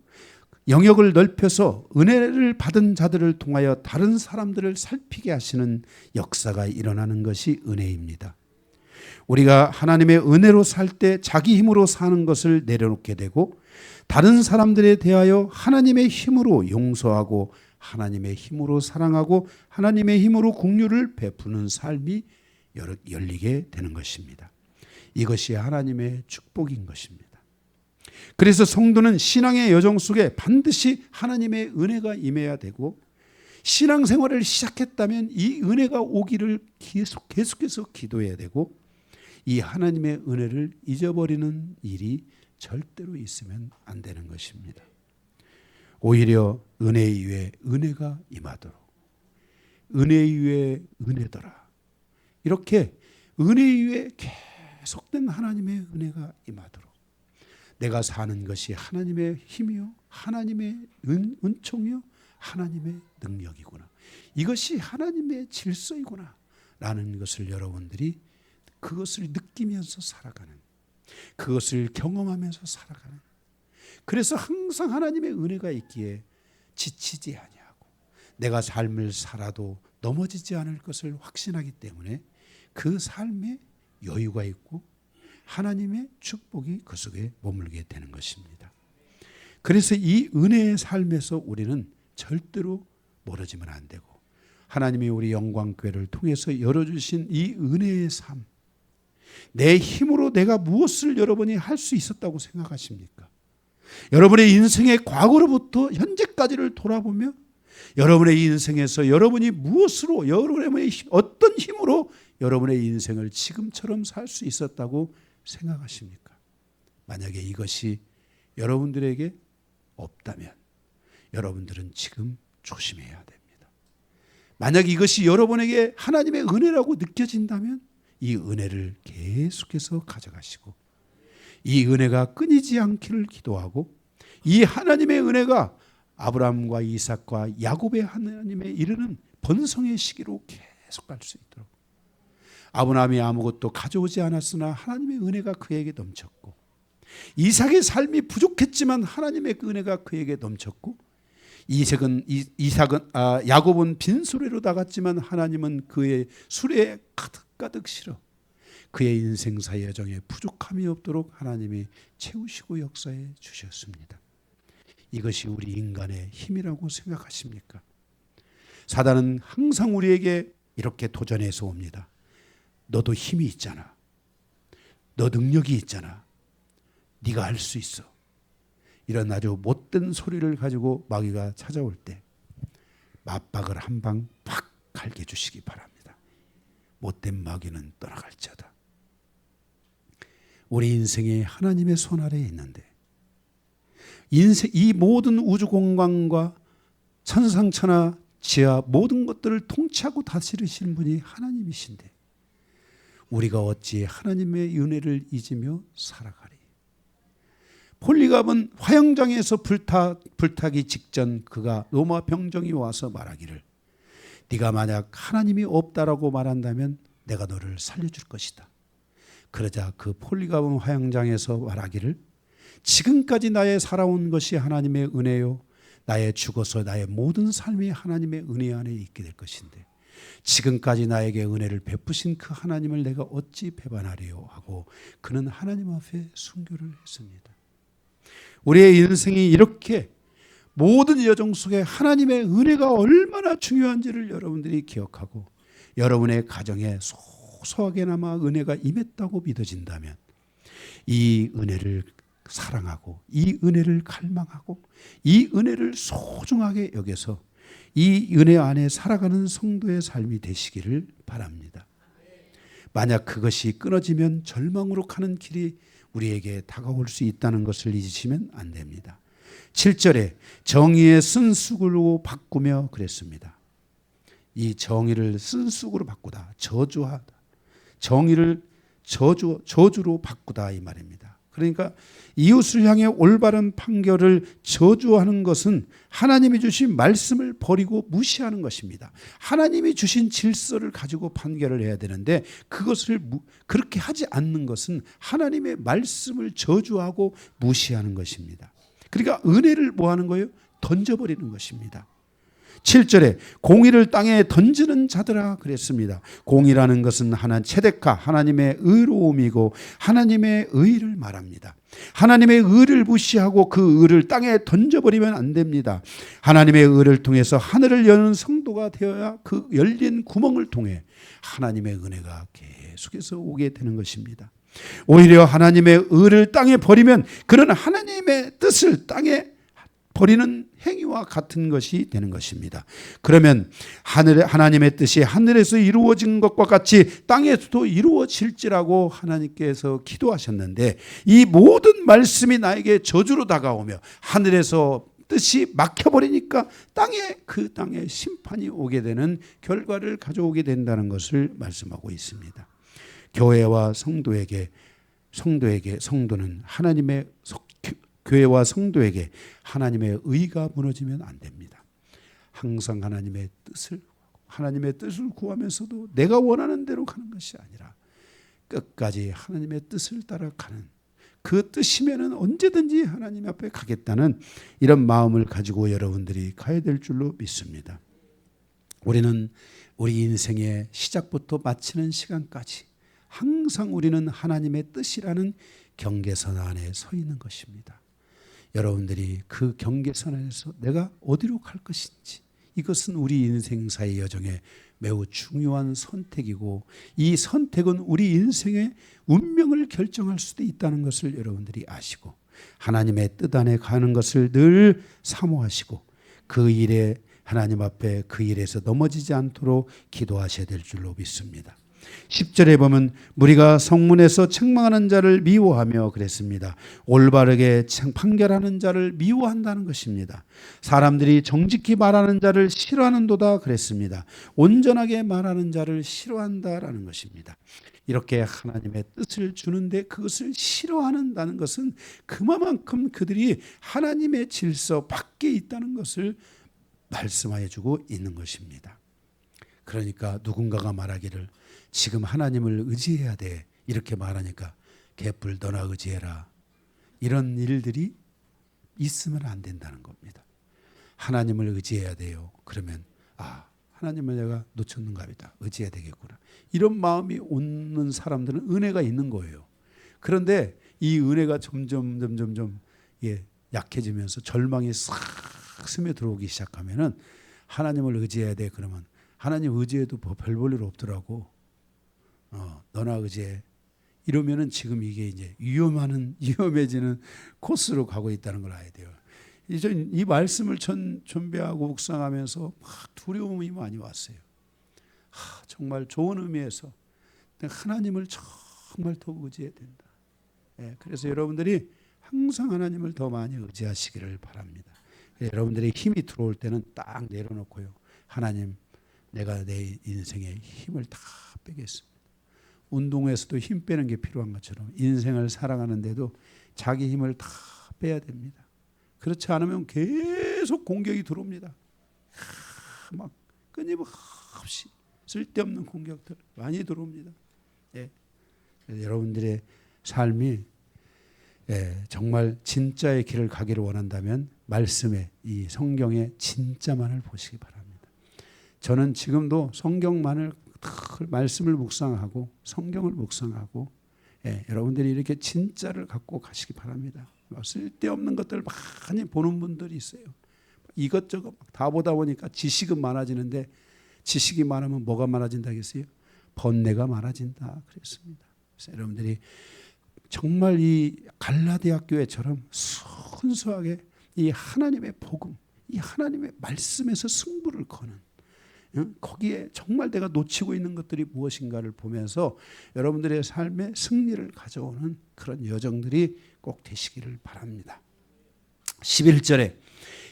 영역을 넓혀서 은혜를 받은 자들을 통하여 다른 사람들을 살피게 하시는 역사가 일어나는 것이 은혜입니다. 우리가 하나님의 은혜로 살 때 자기 힘으로 사는 것을 내려놓게 되고 다른 사람들에 대하여 하나님의 힘으로 용서하고 하나님의 힘으로 사랑하고 하나님의 힘으로 긍휼을 베푸는 삶이 열리게 되는 것입니다. 이것이 하나님의 축복인 것입니다. 그래서 성도는 신앙의 여정 속에 반드시 하나님의 은혜가 임해야 되고 신앙생활을 시작했다면 이 은혜가 오기를 계속해서 기도해야 되고 이 하나님의 은혜를 잊어버리는 일이 절대로 있으면 안 되는 것입니다. 오히려 은혜 위에 은혜가 임하도록 은혜 위에 은혜더라. 이렇게 은혜 위에 계속된 하나님의 은혜가 임하도록 내가 사는 것이 하나님의 힘이요 하나님의 은총이요 하나님의 능력이구나. 이것이 하나님의 질서이구나 라는 것을 여러분들이 그것을 느끼면서 살아가는 그것을 경험하면서 살아가는 그래서 항상 하나님의 은혜가 있기에 지치지 아니하고 내가 삶을 살아도 넘어지지 않을 것을 확신하기 때문에 그 삶에 여유가 있고 하나님의 축복이 그 속에 머물게 되는 것입니다. 그래서 이 은혜의 삶에서 우리는 절대로 멀어지면 안 되고 하나님이 우리 영광교회를 통해서 열어주신 이 은혜의 삶 내 힘으로 내가 무엇을 여러분이 할 수 있었다고 생각하십니까? 여러분의 인생의 과거로부터 현재까지를 돌아보며 여러분의 인생에서 여러분이 무엇으로 여러분의 어떤 힘으로 여러분의 인생을 지금처럼 살 수 있었다고 생각하십니까? 만약에 이것이 여러분들에게 없다면 여러분들은 지금 조심해야 됩니다. 만약 이것이 여러분에게 하나님의 은혜라고 느껴진다면 이 은혜를 계속해서 가져가시고 이 은혜가 끊이지 않기를 기도하고 이 하나님의 은혜가 아브라함과 이삭과 야곱의 하나님에 이르는 번성의 시기로 계속 갈 수 있도록 아브라함이 아무것도 가져오지 않았으나 하나님의 은혜가 그에게 넘쳤고 이삭의 삶이 부족했지만 하나님의 은혜가 그에게 넘쳤고 야곱은 빈수레로 나갔지만 하나님은 그의 수레에 가득 실어 그의 인생사 여정에 부족함이 없도록 하나님이 채우시고 역사해 주셨습니다. 이것이 우리 인간의 힘이라고 생각하십니까? 사단은 항상 우리에게 이렇게 도전해서 옵니다. 너도 힘이 있잖아. 너 능력이 있잖아. 네가 할 수 있어. 이런 아주 못된 소리를 가지고 마귀가 찾아올 때 맞박을 한 방 팍 갈게 주시기 바랍니다. 못된 마귀는 떠나갈지어다. 우리 인생이 하나님의 손 아래에 있는데 이 모든 우주 공간과 천상천하 지하 모든 것들을 통치하고 다스리시는 분이 하나님이신데 우리가 어찌 하나님의 은혜를 잊으며 살아가리. 폴리갑은 화영장에서 불타기 직전 그가 로마 병정이 와서 말하기를 네가 만약 하나님이 없다라고 말한다면 내가 너를 살려줄 것이다. 그러자 그 폴리갑은 화영장에서 말하기를 지금까지 나의 살아온 것이 하나님의 은혜요 나의 죽어서 나의 모든 삶이 하나님의 은혜 안에 있게 될 것인데 지금까지 나에게 은혜를 베푸신 그 하나님을 내가 어찌 배반하리요 하고 그는 하나님 앞에 순교를 했습니다. 우리의 인생이 이렇게 모든 여정 속에 하나님의 은혜가 얼마나 중요한지를 여러분들이 기억하고 여러분의 가정에 소소하게나마 은혜가 임했다고 믿어진다면 이 은혜를 사랑하고 이 은혜를 갈망하고 이 은혜를 소중하게 여겨서 이 은혜 안에 살아가는 성도의 삶이 되시기를 바랍니다. 만약 그것이 끊어지면 절망으로 가는 길이 우리에게 다가올 수 있다는 것을 잊으시면 안 됩니다. 7절에 정의의 쓴쑥으로 바꾸며 그랬습니다. 이 정의를 쓴쑥으로 바꾸다, 저주하다. 정의를 저주로 바꾸다 이 말입니다. 그러니까 이웃을 향해 올바른 판결을 저주하는 것은 하나님이 주신 말씀을 버리고 무시하는 것입니다. 하나님이 주신 질서를 가지고 판결을 해야 되는데 그것을 그렇게 하지 않는 것은 하나님의 말씀을 저주하고 무시하는 것입니다. 그러니까 은혜를 뭐 하는 거예요? 던져버리는 것입니다. 7절에 공의를 땅에 던지는 자들아 그랬습니다. 공의라는 것은 체데카, 하나님의 의로움이고 하나님의 의를 말합니다. 하나님의 의를 무시하고 그 의를 땅에 던져버리면 안 됩니다. 하나님의 의를 통해서 하늘을 여는 성도가 되어야 그 열린 구멍을 통해 하나님의 은혜가 계속해서 오게 되는 것입니다. 오히려 하나님의 의를 땅에 버리면 그는 하나님의 뜻을 땅에 버리는 행위와 같은 것이 되는 것입니다. 그러면 하나님의 뜻이 하늘에서 이루어진 것과 같이 땅에서도 이루어질지라고 하나님께서 기도하셨는데, 이 모든 말씀이 나에게 저주로 다가오며 하늘에서 뜻이 막혀버리니까 그 땅에 심판이 오게 되는 결과를 가져오게 된다는 것을 말씀하고 있습니다. 교회와 성도는 교회와 성도에게 하나님의 의가 무너지면 안 됩니다. 항상 하나님의 뜻을 구하면서도 내가 원하는 대로 가는 것이 아니라 끝까지 하나님의 뜻을 따라가는, 그 뜻이면은 언제든지 하나님 앞에 가겠다는 이런 마음을 가지고 여러분들이 가야 될 줄로 믿습니다. 우리는 우리 인생의 시작부터 마치는 시간까지 항상 우리는 하나님의 뜻이라는 경계선 안에 서 있는 것입니다. 여러분들이 그 경계선 안에서 내가 어디로 갈 것인지, 이것은 우리 인생사의 여정에 매우 중요한 선택이고, 이 선택은 우리 인생의 운명을 결정할 수도 있다는 것을 여러분들이 아시고, 하나님의 뜻 안에 가는 것을 늘 사모하시고, 그 일에 하나님 앞에 그 일에서 넘어지지 않도록 기도하셔야 될 줄로 믿습니다. 10절에 보면 무리가 성문에서 책망하는 자를 미워하며 그랬습니다. 올바르게 판결하는 자를 미워한다는 것입니다. 사람들이 정직히 말하는 자를 싫어하는도다 그랬습니다. 온전하게 말하는 자를 싫어한다라는 것입니다. 이렇게 하나님의 뜻을 주는데 그것을 싫어한다는 것은 그만큼 그들이 하나님의 질서 밖에 있다는 것을 말씀하여 주고 있는 것입니다. 그러니까 누군가가 말하기를 지금 하나님을 의지해야 돼, 이렇게 말하니까 개뿔 너나 의지해라, 이런 일들이 있으면 안 된다는 겁니다. 하나님을 의지해야 돼요. 그러면 하나님을 내가 놓쳤는가 보다, 의지해야 되겠구나, 이런 마음이 오는 사람들은 은혜가 있는 거예요. 그런데 이 은혜가 점점 약해지면서 절망이 싹 스며들어오기 시작하면은 하나님을 의지해야 돼, 그러면 하나님 의지해도 별 볼 일 없더라고. 너나 의지해. 이러면은 지금 이게 이제 위험해지는 코스로 가고 있다는 걸 알아야 돼요. 이 말씀을 준비하고 묵상하면서 막 두려움이 많이 왔어요. 정말 좋은 의미에서 하나님을 정말 더 의지해야 된다. 그래서 여러분들이 항상 하나님을 더 많이 의지하시기를 바랍니다. 여러분들의 힘이 들어올 때는 딱 내려놓고요, 하나님, 내가 내 인생에 힘을 다 빼겠습니다. 운동에서도 힘 빼는 게 필요한 것처럼 인생을 살아가는데도 자기 힘을 다 빼야 됩니다. 그렇지 않으면 계속 공격이 들어옵니다. 막 끊임없이 쓸데없는 공격들 많이 들어옵니다. 여러분들의 삶이 정말 진짜의 길을 가기를 원한다면 말씀에, 이 성경의 진짜만을 보시기 바랍니다. 저는 지금도 성경만을, 말씀을 묵상하고 성경을 묵상하고, 여러분들이 이렇게 진짜를 갖고 가시기 바랍니다. 쓸데없는 것들을 많이 보는 분들이 있어요. 이것저것 다 보다 보니까 지식은 많아지는데, 지식이 많으면 뭐가 많아진다겠어요? 번뇌가 많아진다 그랬습니다. 그래서 여러분들이 정말 이 갈라디아 교회처럼 순수하게 이 하나님의 복음, 이 하나님의 말씀에서 승부를 거는, 거기에 정말 내가 놓치고 있는 것들이 무엇인가를 보면서 여러분들의 삶에 승리를 가져오는 그런 여정들이 꼭 되시기를 바랍니다. 11절에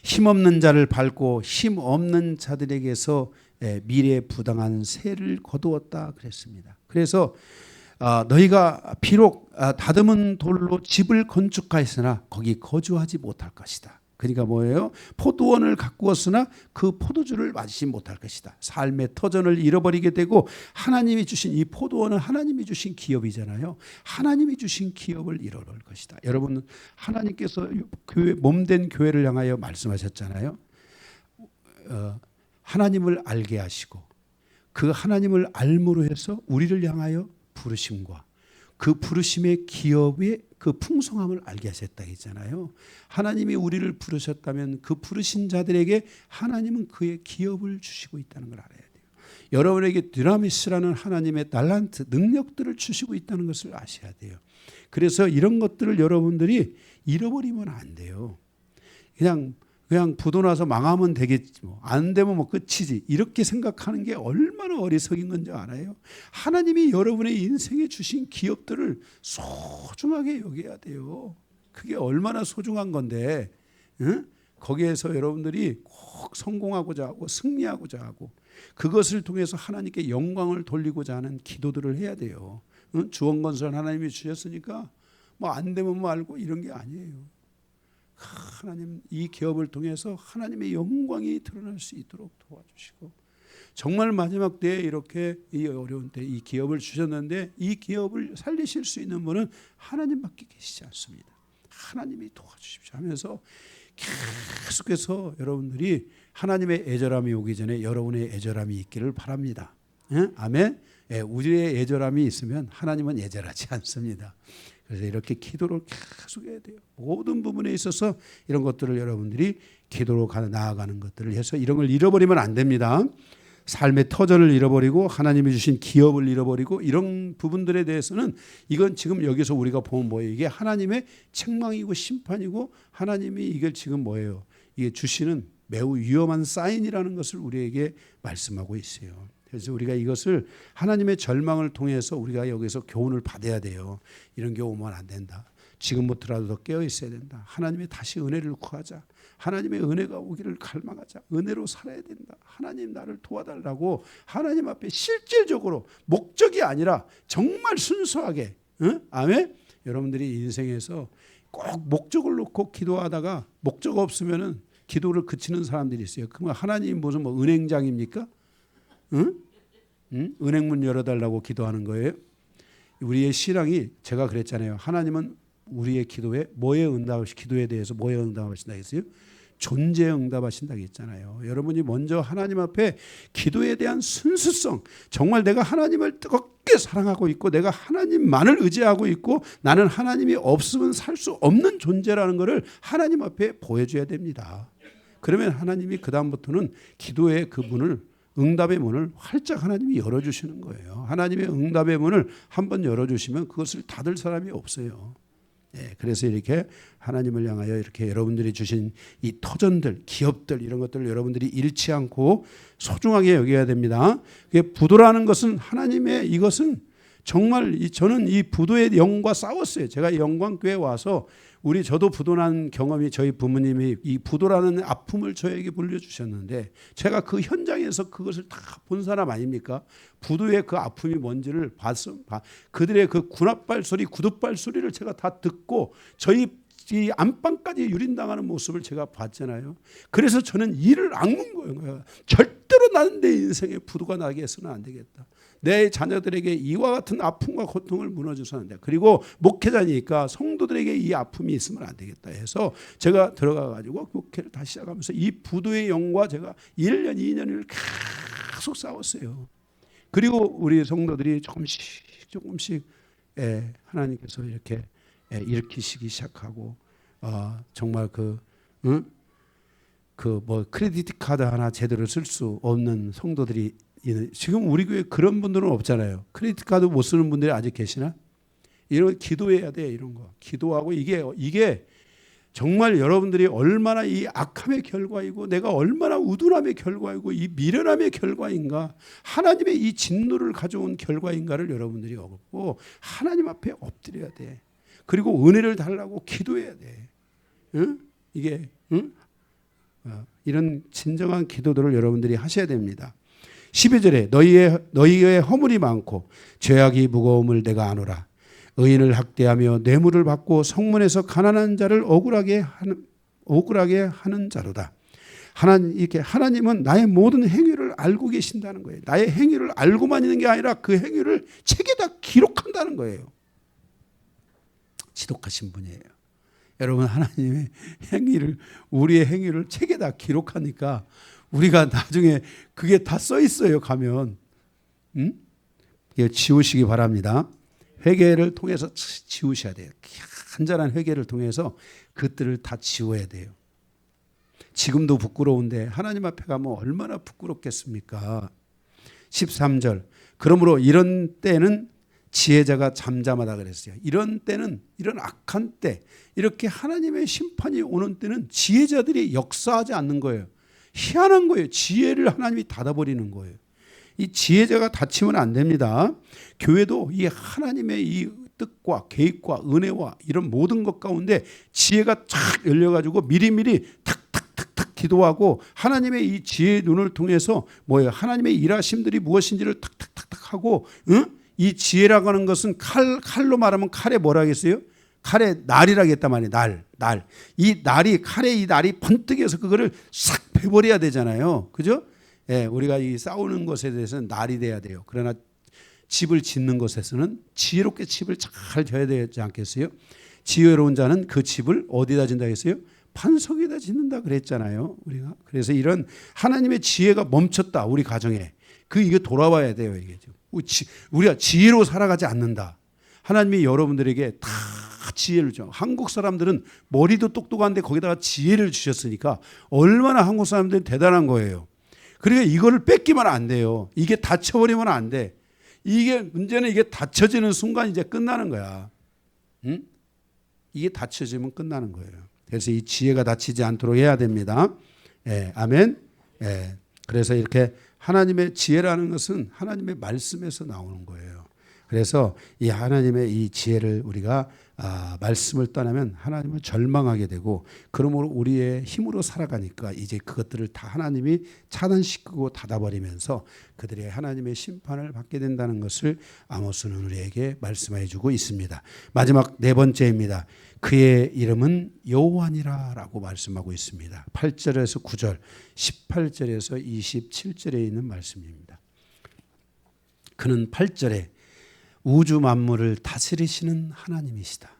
힘없는 자를 밟고 힘없는 자들에게서 미래에 부당한 세를 거두었다 그랬습니다. 그래서 너희가 비록 다듬은 돌로 집을 건축하였으나 거기 거주하지 못할 것이다. 그러니까 뭐예요? 포도원을 가꾸었으나 그 포도주를 마시지 못할 것이다. 삶의 터전을 잃어버리게 되고, 하나님이 주신 이 포도원은 하나님이 주신 기업이잖아요. 하나님이 주신 기업을 잃어버릴 것이다. 여러분, 하나님께서 교회, 몸된 교회를 향하여 말씀하셨잖아요. 하나님을 알게 하시고 그 하나님을 알므로 해서 우리를 향하여 부르심과 그 부르심의 기업의 그 풍성함을 알게 하셨다 했잖아요. 하나님이 우리를 부르셨다면 그 부르신 자들에게 하나님은 그의 기업을 주시고 있다는 걸 알아야 돼요. 여러분에게 dynamis라는 하나님의 달란트, 능력들을 주시고 있다는 것을 아셔야 돼요. 그래서 이런 것들을 여러분들이 잃어버리면 안 돼요. 그냥 부도 나서 망하면 되겠지, 뭐 안 되면 뭐 끝이지, 이렇게 생각하는 게 얼마나 어리석인 건지 알아요? 하나님이 여러분의 인생에 주신 기업들을 소중하게 여겨야 돼요. 그게 얼마나 소중한 건데, 응? 거기에서 여러분들이 꼭 성공하고자 하고 승리하고자 하고 그것을 통해서 하나님께 영광을 돌리고자 하는 기도들을 해야 돼요. 응? 주원건설 하나님이 주셨으니까 뭐 안 되면 말고 이런 게 아니에요. 하나님 이 기업을 통해서 하나님의 영광이 드러날 수 있도록 도와주시고, 정말 마지막 때에 이렇게 이 어려운 때 이 기업을 주셨는데 이 기업을 살리실 수 있는 분은 하나님밖에 계시지 않습니다. 하나님이 도와주십시오 하면서 계속해서 여러분들이 하나님의 애절함이 오기 전에 여러분의 애절함이 있기를 바랍니다. 예? 아멘. 예, 우리의 애절함이 있으면 하나님은 애절하지 않습니다. 그래서 이렇게 기도를 계속 해야 돼요. 모든 부분에 있어서 이런 것들을 여러분들이 기도로 나아가는 것들을 해서 이런 걸 잃어버리면 안 됩니다. 삶의 터전을 잃어버리고 하나님이 주신 기업을 잃어버리고 이런 부분들에 대해서는 이건 지금 여기서 우리가 보면 뭐예요? 이게 하나님의 책망이고 심판이고 하나님이 이걸 지금 뭐예요? 이게 주시는 매우 위험한 사인이라는 것을 우리에게 말씀하고 있어요. 그래서 우리가 이것을 하나님의 절망을 통해서 우리가 여기서 교훈을 받아야 돼요. 이런 게 오면 안 된다. 지금부터라도 더 깨어 있어야 된다. 하나님의 다시 은혜를 구하자. 하나님의 은혜가 오기를 갈망하자. 은혜로 살아야 된다. 하나님 나를 도와달라고 하나님 앞에 실질적으로 목적이 아니라 정말 순수하게, 응? 아멘? 여러분들이 인생에서 꼭 목적을 놓고 기도하다가 목적 없으면은 기도를 그치는 사람들이 있어요. 그러면 하나님 무슨 뭐 은행장입니까? 응? 응? 은행문 열어달라고 기도하는 거예요. 우리의 신앙이, 제가 그랬잖아요. 하나님은 우리의 기도에 기도에 대해서 뭐에 응답하신다 했어요? 존재에 응답하신다 했잖아요. 여러분이 먼저 하나님 앞에 기도에 대한 순수성, 정말 내가 하나님을 뜨겁게 사랑하고 있고 내가 하나님만을 의지하고 있고 나는 하나님이 없으면 살 수 없는 존재라는 것을 하나님 앞에 보여줘야 됩니다. 그러면 하나님이 그 다음부터는 기도의 그 문을, 응답의 문을 활짝 하나님이 열어주시는 거예요. 하나님의 응답의 문을 한번 열어주시면 그것을 닫을 사람이 없어요. 예, 그래서 이렇게 하나님을 향하여 이렇게 여러분들이 주신 이 터전들, 기업들 이런 것들을 여러분들이 잃지 않고 소중하게 여겨야 됩니다. 부도라는 것은 하나님의, 이것은 정말 저는 이 부도의 영과 싸웠어요. 제가 영광교회 와서 저도 부도난 경험이, 저희 부모님이 이 부도라는 아픔을 저에게 물려주셨는데 제가 그 현장에서 그것을 다 본 사람 아닙니까? 부도의 그 아픔이 뭔지를 그들의 그 군합발 소리, 구둣발 소리를 제가 다 듣고 저희 이 안방까지 유린당하는 모습을 제가 봤잖아요. 그래서 저는 이를 악문 거예요. 절대로 나는 내 인생에 부도가 나게 해서는 안 되겠다. 내 자녀들에게 이와 같은 아픔과 고통을 무너져서는 안 돼. 그리고 목회자니까 성도들에게 이 아픔이 있으면 안 되겠다 해서 제가 들어가가지고 목회를 다시 시작하면서 이 부도의 영과 제가 1년, 2년을 계속 싸웠어요. 그리고 우리 성도들이 조금씩 하나님께서 이렇게 일으키시기 시작하고, 정말 크레디트 카드 하나 제대로 쓸 수 없는 성도들이 지금 우리 교회 그런 분들은 없잖아요. 크레디트 카드 못 쓰는 분들이 아직 계시나? 이런 기도해야 돼. 이런 거 기도하고 이게 정말 여러분들이 얼마나 이 악함의 결과이고 내가 얼마나 우둔함의 결과이고 이 미련함의 결과인가, 하나님의 이 진노를 가져온 결과인가를 여러분들이 얻고 하나님 앞에 엎드려야 돼. 그리고 은혜를 달라고 기도해야 돼. 응? 이게 이런 진정한 기도들을 여러분들이 하셔야 됩니다. 12절에 너희의 허물이 많고 죄악이 무거움을 내가 아노라. 의인을 학대하며 뇌물을 받고 성문에서 가난한 자를 억울하게 하는 자로다. 하나님은 나의 모든 행위를 알고 계신다는 거예요. 나의 행위를 알고만 있는 게 아니라 그 행위를 책에다 기록한다는 거예요. 지독하신 분이에요. 여러분, 하나님의 우리의 행위를 책에다 기록하니까 우리가 나중에 그게 다 써 있어요. 가면 지우시기 바랍니다. 회개를 통해서 지우셔야 돼요. 간절한 회개를 통해서 그것들을 다 지워야 돼요. 지금도 부끄러운데 하나님 앞에 가면 얼마나 부끄럽겠습니까? 13절. 그러므로 이런 때는 지혜자가 잠잠하다 그랬어요. 이런 때는, 이런 악한 때, 이렇게 하나님의 심판이 오는 때는 지혜자들이 역사하지 않는 거예요. 희한한 거예요. 지혜를 하나님이 닫아버리는 거예요. 이 지혜자가 닫히면 안 됩니다. 교회도 이 하나님의 이 뜻과 계획과 은혜와 이런 모든 것 가운데 지혜가 쫙 열려가지고 미리미리 탁탁탁탁 기도하고 하나님의 이 지혜의 눈을 통해서 뭐예요? 하나님의 일하심들이 무엇인지를 탁탁탁탁 하고, 이 지혜라고 하는 것은 칼로 말하면 칼에 뭐라 하겠어요? 칼에 날이라겠단 말이에요. 날. 이 날이, 칼에 이 날이 번뜩여서 그거를 싹 베버려야 되잖아요. 그죠? 예, 우리가 이 싸우는 것에 대해서는 날이 돼야 돼요. 그러나 집을 짓는 것에서는 지혜롭게 집을 잘 져야 되지 않겠어요? 지혜로운 자는 그 집을 어디다 짓는다 했어요? 반석에다 짓는다 그랬잖아요. 우리가. 그래서 이런 하나님의 지혜가 멈췄다. 우리 가정에. 이게 돌아와야 돼요. 이게. 우리가 지혜로 살아가지 않는다. 하나님이 여러분들에게 다 지혜를 줘. 한국 사람들은 머리도 똑똑한데 거기다가 지혜를 주셨으니까 얼마나 한국 사람들은 대단한 거예요. 그러니까 이거를 뺏기면 안 돼요. 이게 닫혀버리면 안 돼. 문제는 이게 닫혀지는 순간 이제 끝나는 거야. 응? 이게 닫혀지면 끝나는 거예요. 그래서 이 지혜가 닫히지 않도록 해야 됩니다. 예, 아멘. 예, 그래서 이렇게 하나님의 지혜라는 것은 하나님의 말씀에서 나오는 거예요. 그래서 이 하나님의 이 지혜를 우리가 말씀을 떠나면 하나님을 절망하게 되고, 그러므로 우리의 힘으로 살아가니까 이제 그것들을 다 하나님이 차단시키고 닫아버리면서 그들이 하나님의 심판을 받게 된다는 것을 아모스는 우리에게 말씀해 주고 있습니다. 마지막 네 번째입니다. 그의 이름은 여호와니라 라고 말씀하고 있습니다. 8절에서 9절, 18절에서 27절에 있는 말씀입니다. 그는 8절에 우주 만물을 다스리시는 하나님이시다.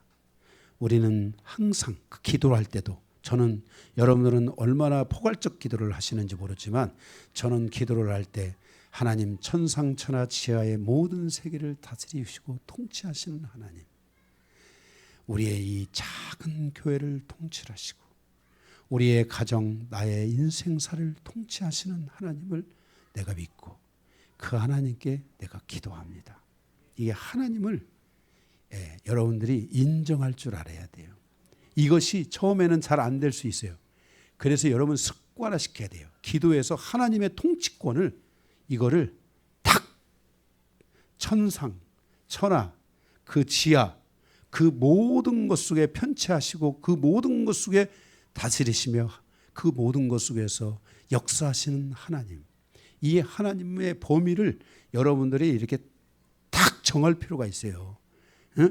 우리는 항상 기도를 할 때도, 저는 여러분들은 얼마나 포괄적 기도를 하시는지 모르지만 저는 기도를 할 때 하나님 천상천하 지하의 모든 세계를 다스리시고 통치하시는 하나님, 우리의 이 작은 교회를 통치하시고 우리의 가정, 나의 인생사를 통치하시는 하나님을 내가 믿고 그 하나님께 내가 기도합니다. 이게 하나님을 여러분들이 인정할 줄 알아야 돼요. 이것이 처음에는 잘 안 될 수 있어요. 그래서 여러분 습관화시켜야 돼요. 기도에서 하나님의 통치권을, 이거를 탁, 천상, 천하, 그 지하, 그 모든 것 속에 편치하시고 그 모든 것 속에 다스리시며 그 모든 것 속에서 역사하시는 하나님, 이 하나님의 범위를 여러분들이 이렇게 딱 정할 필요가 있어요.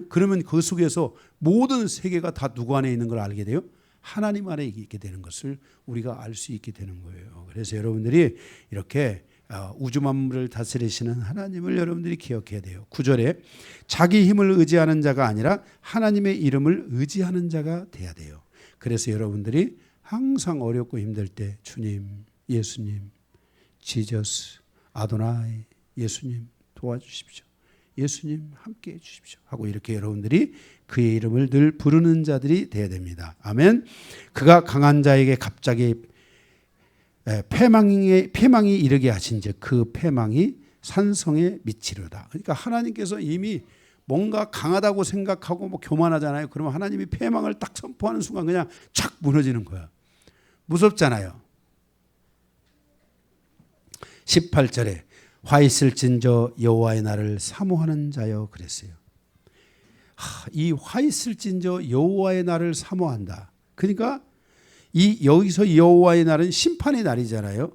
그러면 그 속에서 모든 세계가 다 누구 안에 있는 걸 알게 돼요? 하나님 안에 있게 되는 것을 우리가 알 수 있게 되는 거예요. 그래서 여러분들이 이렇게 우주 만물을 다스리시는 하나님을 여러분들이 기억해야 돼요. 9절에 자기 힘을 의지하는 자가 아니라 하나님의 이름을 의지하는 자가 돼야 돼요. 그래서 여러분들이 항상 어렵고 힘들 때 주님, 예수님, 지저스, 아도나이, 예수님 도와주십시오. 예수님 함께해 주십시오 하고 이렇게 여러분들이 그의 이름을 늘 부르는 자들이 되어야 됩니다. 아멘. 그가 강한 자에게 갑자기 패망이 이르게 하신즉 그 패망이 산성에 미치려다. 그러니까 하나님께서 이미 뭔가 강하다고 생각하고 뭐 교만하잖아요. 그러면 하나님이 패망을 딱 선포하는 순간 그냥 착 무너지는 거야. 무섭잖아요. 18절에 화 있을진저 여호와의 날을 사모하는 자여 그랬어요. 이 화 있을진저 여호와의 날을 사모한다. 그러니까 여기서 여호와의 날은 심판의 날이잖아요.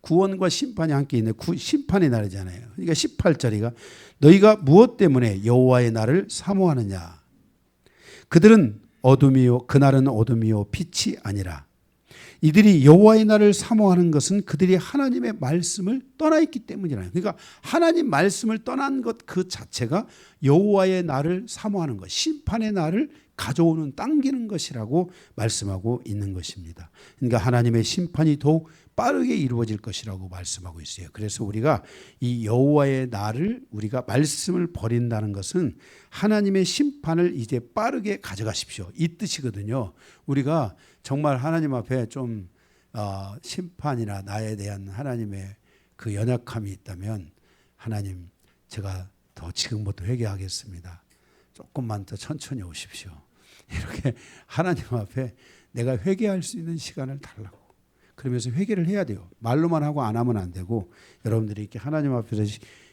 구원과 심판이 함께 있는 심판의 날이잖아요. 그러니까 18절이가 너희가 무엇 때문에 여호와의 날을 사모하느냐. 그날은 어둠이요 빛이 아니라. 이들이 여호와의 날을 사모하는 것은 그들이 하나님의 말씀을 떠나 있기 때문이라요. 그러니까 하나님 말씀을 떠난 것 그 자체가 여호와의 날을 사모하는 것, 심판의 날을 가져오는, 당기는 것이라고 말씀하고 있는 것입니다. 그러니까 하나님의 심판이 더욱 빠르게 이루어질 것이라고 말씀하고 있어요. 그래서 우리가 이 여호와의 날을 우리가 말씀을 버린다는 것은 하나님의 심판을 이제 빠르게 가져가십시오, 이 뜻이거든요. 우리가 정말 하나님 앞에 좀 심판이나 나에 대한 하나님의 그 연약함이 있다면, 하나님 제가 더 지금부터 회개하겠습니다, 조금만 더 천천히 오십시오, 이렇게 하나님 앞에 내가 회개할 수 있는 시간을 달라고, 그러면서 회개를 해야 돼요. 말로만 하고 안 하면 안 되고, 여러분들이 이렇게 하나님 앞에서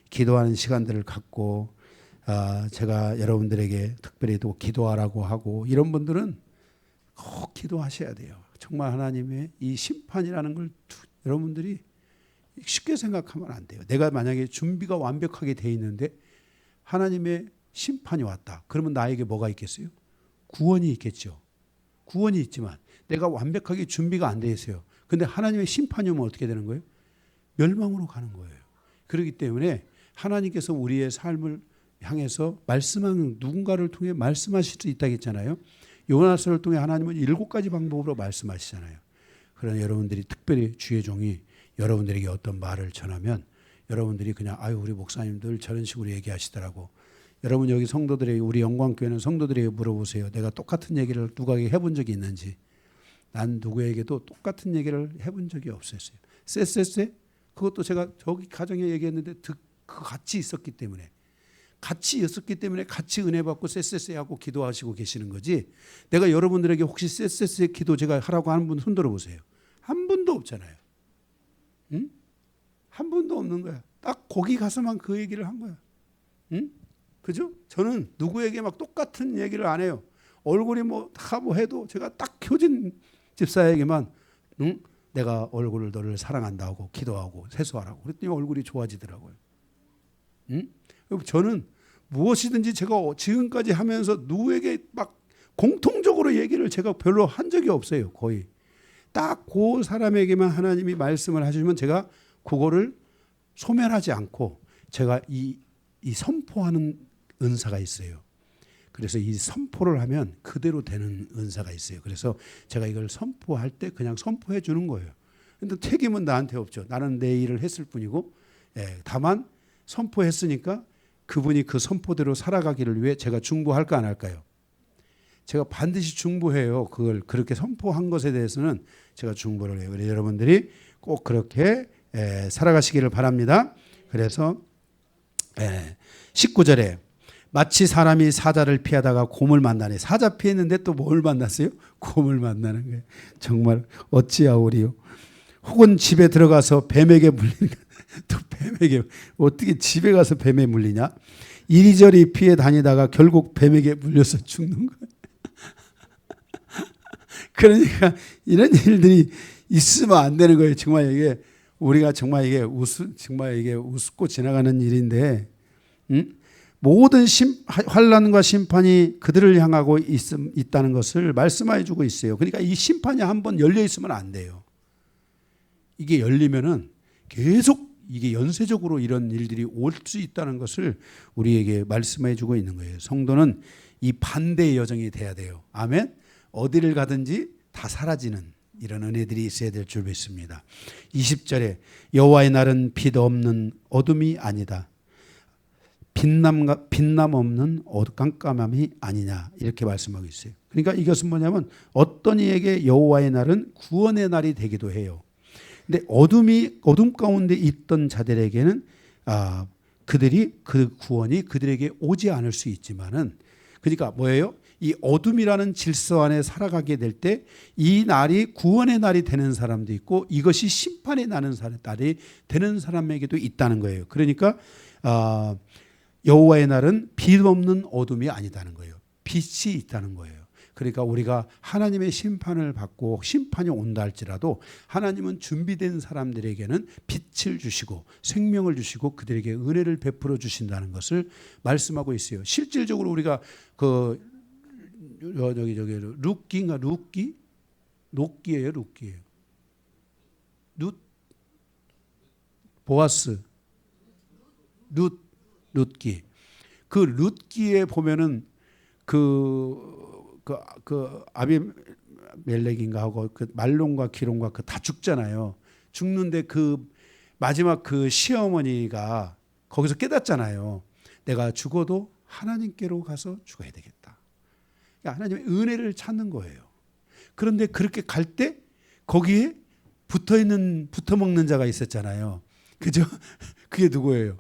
기도하는 시간들을 갖고, 제가 여러분들에게 특별히 또 기도하라고 하고, 이런 분들은 꼭 기도하셔야 돼요. 정말 하나님의 이 심판이라는 걸 여러분들이 쉽게 생각하면 안 돼요. 내가 만약에 준비가 완벽하게 돼 있는데 하나님의 심판이 왔다, 그러면 나에게 뭐가 있겠어요? 구원이 있겠죠. 구원이 있지만 내가 완벽하게 준비가 안 돼 있어요. 근데 하나님의 심판이 오면 어떻게 되는 거예요? 멸망으로 가는 거예요. 그렇기 때문에 하나님께서 우리의 삶을 향해서 말씀하는, 누군가를 통해 말씀하실 수 있다고 했잖아요. 요나서를 통해 하나님은 7가지 방법으로 말씀하시잖아요. 그러나 여러분들이 특별히 주의 종이 여러분들에게 어떤 말을 전하면 여러분들이 그냥 우리 목사님들 저런 식으로 얘기하시더라고. 여러분 여기 성도들에게, 우리 영광교회는 성도들에게 물어보세요. 내가 똑같은 얘기를 누구에게 해본 적이 있는지. 난 누구에게도 똑같은 얘기를 해본 적이 없었어요. 쎄쎄쎄? 그것도 제가 저기 가정에 얘기했는데 그 같이 있었기 때문에, 같이 은혜 받고 쎄쎄쎄 하고 기도하시고 계시는 거지. 내가 여러분들에게 혹시 쎄쎄쎄 기도 제가 하라고 하는 분 손 들어보세요. 한 분도 없잖아요. 응? 한 분도 없는 거야. 딱 거기 가서만 그 얘기를 한 거야. 응? 그죠? 저는 누구에게 막 똑같은 얘기를 안 해요. 얼굴이 다 해도 제가 딱 효진 집사에게만 내가 얼굴을 너를 사랑한다고 기도하고 세수하라고 그랬더니 얼굴이 좋아지더라고요. 저는 무엇이든지 제가 지금까지 하면서 누구에게 막 공통적으로 얘기를 제가 별로 한 적이 없어요. 거의 딱 그 사람에게만 하나님이 말씀을 하시면 제가 그거를 소멸하지 않고 제가 이 선포하는 은사가 있어요. 그래서 이 선포를 하면 그대로 되는 은사가 있어요. 그래서 제가 이걸 선포할 때 그냥 선포해 주는 거예요. 근데 책임은 나한테 없죠. 나는 내 일을 했을 뿐이고, 다만 선포했으니까 그분이 그 선포대로 살아가기를 위해 제가 중보할까 안 할까요? 제가 반드시 중보해요. 그걸 그렇게 선포한 것에 대해서는 제가 중보를 해요. 그래서 여러분들이 꼭 그렇게 살아가시기를 바랍니다. 그래서 19절에 마치 사람이 사자를 피하다가 곰을 만나네. 사자 피했는데 또 뭘 만났어요? 곰을 만나는 거예요. 정말 어찌하오리요. 혹은 집에 들어가서 뱀에게 물리는 또 뱀에게, 어떻게 집에 가서 뱀에 물리냐? 이리저리 피해 다니다가 결국 뱀에게 물려서 죽는 거예요. 그러니까 이런 일들이 있으면 안 되는 거예요. 정말 이게 우리가 정말 이게 우습고 지나가는 일인데, 모든 환난과 심판이 그들을 향하고 있다는 것을 말씀해 주고 있어요. 그러니까 이 심판이 한번 열려 있으면 안 돼요. 이게 열리면은 계속 이게 연쇄적으로 이런 일들이 올 수 있다는 것을 우리에게 말씀해 주고 있는 거예요. 성도는 이 반대의 여정이 돼야 돼요. 아멘. 어디를 가든지 다 사라지는 이런 은혜들이 있어야 될 줄 믿습니다. 20절에 여호와의 날은 빛 없는 어둠이 아니다. 빛남 없는 깜깜함이 아니냐, 이렇게 말씀하고 있어요. 그러니까 이것은 뭐냐면 어떤 이에게 여호와의 날은 구원의 날이 되기도 해요. 근데 어둠 가운데 있던 자들에게는 그 구원이 그들에게 오지 않을 수 있지만은, 그러니까 뭐예요? 이 어둠이라는 질서 안에 살아가게 될 때 이 날이 구원의 날이 되는 사람도 있고, 이것이 심판의 날이 되는 사람에게도 있다는 거예요. 그러니까 여호와의 날은 빛 없는 어둠이 아니다는 거예요. 빛이 있다는 거예요. 그러니까 우리가 하나님의 심판을 받고 심판이 온다 할지라도 하나님은 준비된 사람들에게는 빛을 주시고 생명을 주시고 그들에게 은혜를 베풀어 주신다는 것을 말씀하고 있어요. 실질적으로 우리가 룻기예요. 보아스, 룻기. 그 룻기에 보면은 아비멜렉인가 하고 그 말론과 기론과 다 죽잖아요. 죽는데 그 마지막 그 시어머니가 거기서 깨닫잖아요. 내가 죽어도 하나님께로 가서 죽어야 되겠다. 그러니까 하나님의 은혜를 찾는 거예요. 그런데 그렇게 갈 때 거기에 붙어 먹는 자가 있었잖아요. 그죠? 그게 누구예요?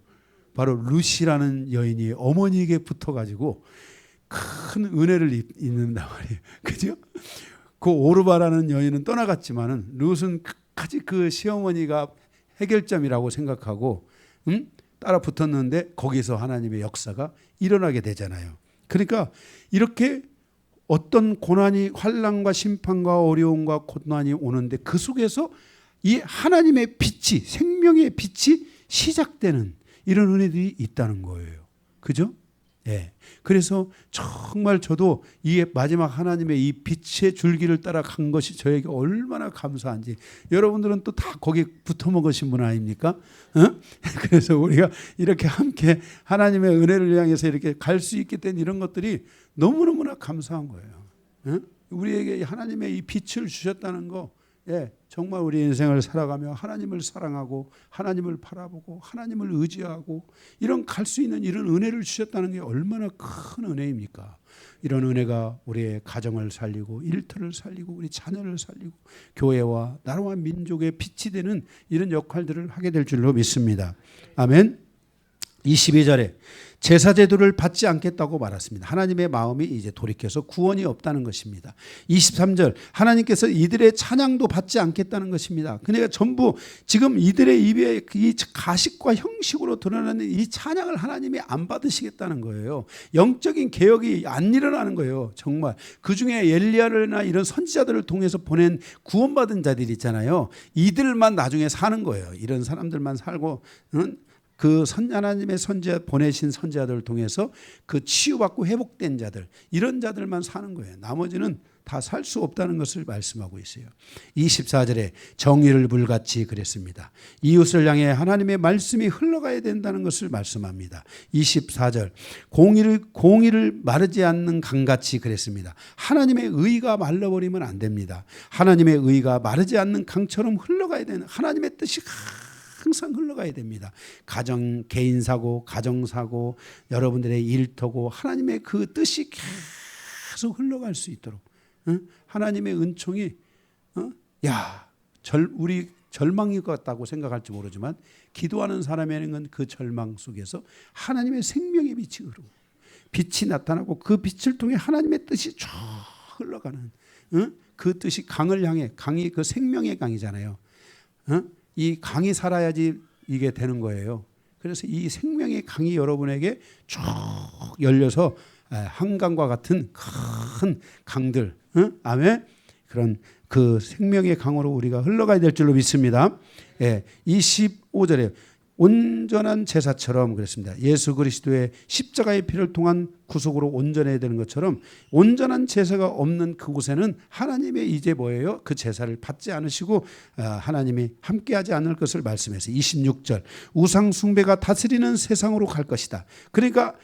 바로 루시라는 여인이 어머니에게 붙어가지고 큰 은혜를 입는단 말이에요. 그죠? 그 오르바라는 여인은 떠나갔지만은 룻은 끝까지 그 시어머니가 해결점이라고 생각하고 따라 붙었는데 거기서 하나님의 역사가 일어나게 되잖아요. 그러니까 이렇게 어떤 고난이 환난과 심판과 어려움과 고난이 오는데 그 속에서 이 하나님의 빛이 생명의 빛이 시작되는 이런 은혜들이 있다는 거예요. 그죠? 예. 그래서 정말 저도 이 마지막 하나님의 이 빛의 줄기를 따라 간 것이 저에게 얼마나 감사한지. 여러분들은 또 다 거기 붙어 먹으신 분 아닙니까? 그래서 우리가 이렇게 함께 하나님의 은혜를 향해서 이렇게 갈 수 있게 된 이런 것들이 너무너무나 감사한 거예요. 우리에게 하나님의 이 빛을 주셨다는 거, 예, 정말 우리 인생을 살아가며 하나님을 사랑하고 하나님을 바라보고 하나님을 의지하고 이런 갈 수 있는 이런 은혜를 주셨다는 게 얼마나 큰 은혜입니까? 이런 은혜가 우리의 가정을 살리고 일터를 살리고 우리 자녀를 살리고 교회와 나라와 민족의 빛이 되는 이런 역할들을 하게 될 줄로 믿습니다. 아멘. 22절에 제사 제도를 받지 않겠다고 말했습니다. 하나님의 마음이 이제 돌이켜서 구원이 없다는 것입니다. 23절 하나님께서 이들의 찬양도 받지 않겠다는 것입니다. 그러니까 전부 지금 이들의 입에 이 가식과 형식으로 드러나는 이 찬양을 하나님이 안 받으시겠다는 거예요. 영적인 개혁이 안 일어나는 거예요. 정말 그중에 엘리야나 이런 선지자들을 통해서 보낸 구원받은 자들이 있잖아요. 이들만 나중에 사는 거예요. 이런 사람들만 살고 그 하나님의 선지자 보내신 선지자들을 통해서 그 치유받고 회복된 자들 이런 자들만 사는 거예요. 나머지는 다 살 수 없다는 것을 말씀하고 있어요. 24절에 정의를 불같이 그랬습니다. 이웃을 향해 하나님의 말씀이 흘러가야 된다는 것을 말씀합니다. 24절 공의를 마르지 않는 강같이 그랬습니다. 하나님의 의가 말라버리면 안 됩니다. 하나님의 의가 마르지 않는 강처럼 흘러가야 되는 하나님의 뜻이 항상 흘러가야 됩니다. 가정, 개인사고, 가정사고, 여러분들의 일터고 하나님의 그 뜻이 계속 흘러갈 수 있도록 하나님의 은총이 우리 절망일 것 같다고 생각할지 모르지만 기도하는 사람에게는 그 절망 속에서 하나님의 생명의 빛이 흐르고 빛이 나타나고 그 빛을 통해 하나님의 뜻이 쭉 흘러가는 그 뜻이 강을 향해 강이 그 생명의 강이잖아요. 이 강이 살아야지 이게 되는 거예요. 그래서 이 생명의 강이 여러분에게 쭉 열려서 한강과 같은 큰 강들, 아멘. 그런 그 생명의 강으로 우리가 흘러가야 될 줄로 믿습니다. 25절에 온전한 제사처럼 그랬습니다. 예수 그리스도의 십자가의 피를 통한 구속으로 온전해야 되는 것처럼 온전한 제사가 없는 그곳에는 하나님의 이제 뭐예요? 그 제사를 받지 않으시고 하나님이 함께하지 않을 것을 말씀해서 26절 우상 숭배가 다스리는 세상으로 갈 것이다. 그러니까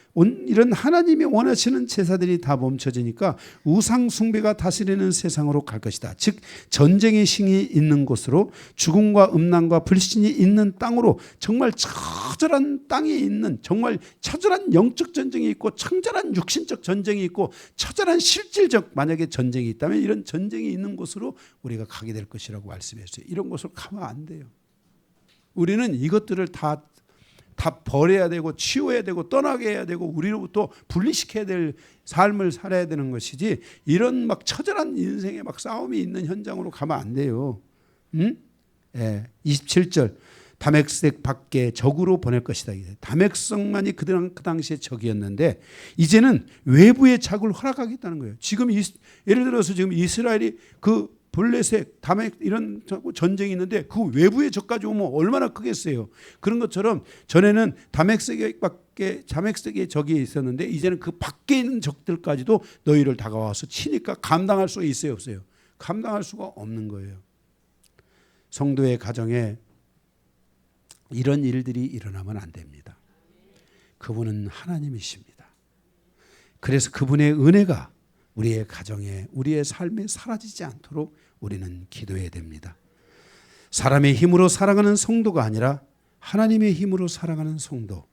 이런 하나님이 원하시는 제사들이 다 멈춰지니까 우상 숭배가 다스리는 세상으로 갈 것이다. 즉 전쟁의 신이 있는 곳으로 죽음과 음란과 불신이 있는 땅으로 정말 처절한 땅이 있는 정말 처절한 영적 전쟁이 있고 처절한 육신적 전쟁이 있고 처절한 실질적 만약에 전쟁이 있다면 이런 전쟁이 있는 곳으로 우리가 가게 될 것이라고 말씀했어요. 이런 곳으로 가면 안 돼요. 우리는 이것들을 다 버려야 되고 치워야 되고 떠나게 해야 되고 우리로부터 분리시켜야 될 삶을 살아야 되는 것이지 이런 막 처절한 인생의 막 싸움이 있는 현장으로 가면 안 돼요. 27절 다메섹 밖에 적으로 보낼 것이다. 다메섹만이 그 당시에 적이었는데 이제는 외부의 적을 허락하겠다는 거예요. 지금 예를 들어서 지금 이스라엘이 그 블레셋, 다메섹 이런 전쟁이 있는데 그 외부의 적까지 오면 얼마나 크겠어요. 그런 것처럼 전에는 다메섹의 적이 있었는데 이제는 그 밖에 있는 적들까지도 너희를 다가와서 치니까 감당할 수 있어요, 없어요? 감당할 수가 없는 거예요. 성도의 가정에 이런 일들이 일어나면 안 됩니다. 그분은 하나님이십니다. 그래서 그분의 은혜가 우리의 가정에 우리의 삶에 사라지지 않도록 우리는 기도해야 됩니다. 사람의 힘으로 살아가는 성도가 아니라 하나님의 힘으로 살아가는 성도.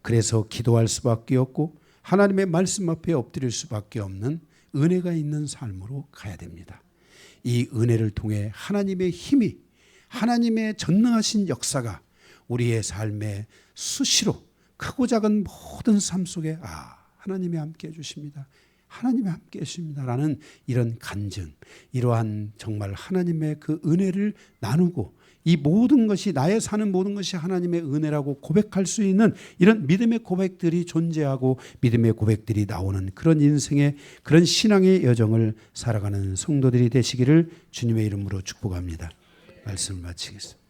그래서 기도할 수밖에 없고 하나님의 말씀 앞에 엎드릴 수밖에 없는 은혜가 있는 삶으로 가야 됩니다. 이 은혜를 통해 하나님의 힘이, 하나님의 전능하신 역사가 우리의 삶에 수시로 크고 작은 모든 삶 속에 하나님이 함께해 주십니다. 하나님이 함께해 주십니다. 라는 이런 간증, 이러한 정말 하나님의 그 은혜를 나누고 이 모든 것이, 나의 사는 모든 것이 하나님의 은혜라고 고백할 수 있는 이런 믿음의 고백들이 존재하고 믿음의 고백들이 나오는 그런 인생의, 그런 신앙의 여정을 살아가는 성도들이 되시기를 주님의 이름으로 축복합니다. 말씀을 마치겠습니다.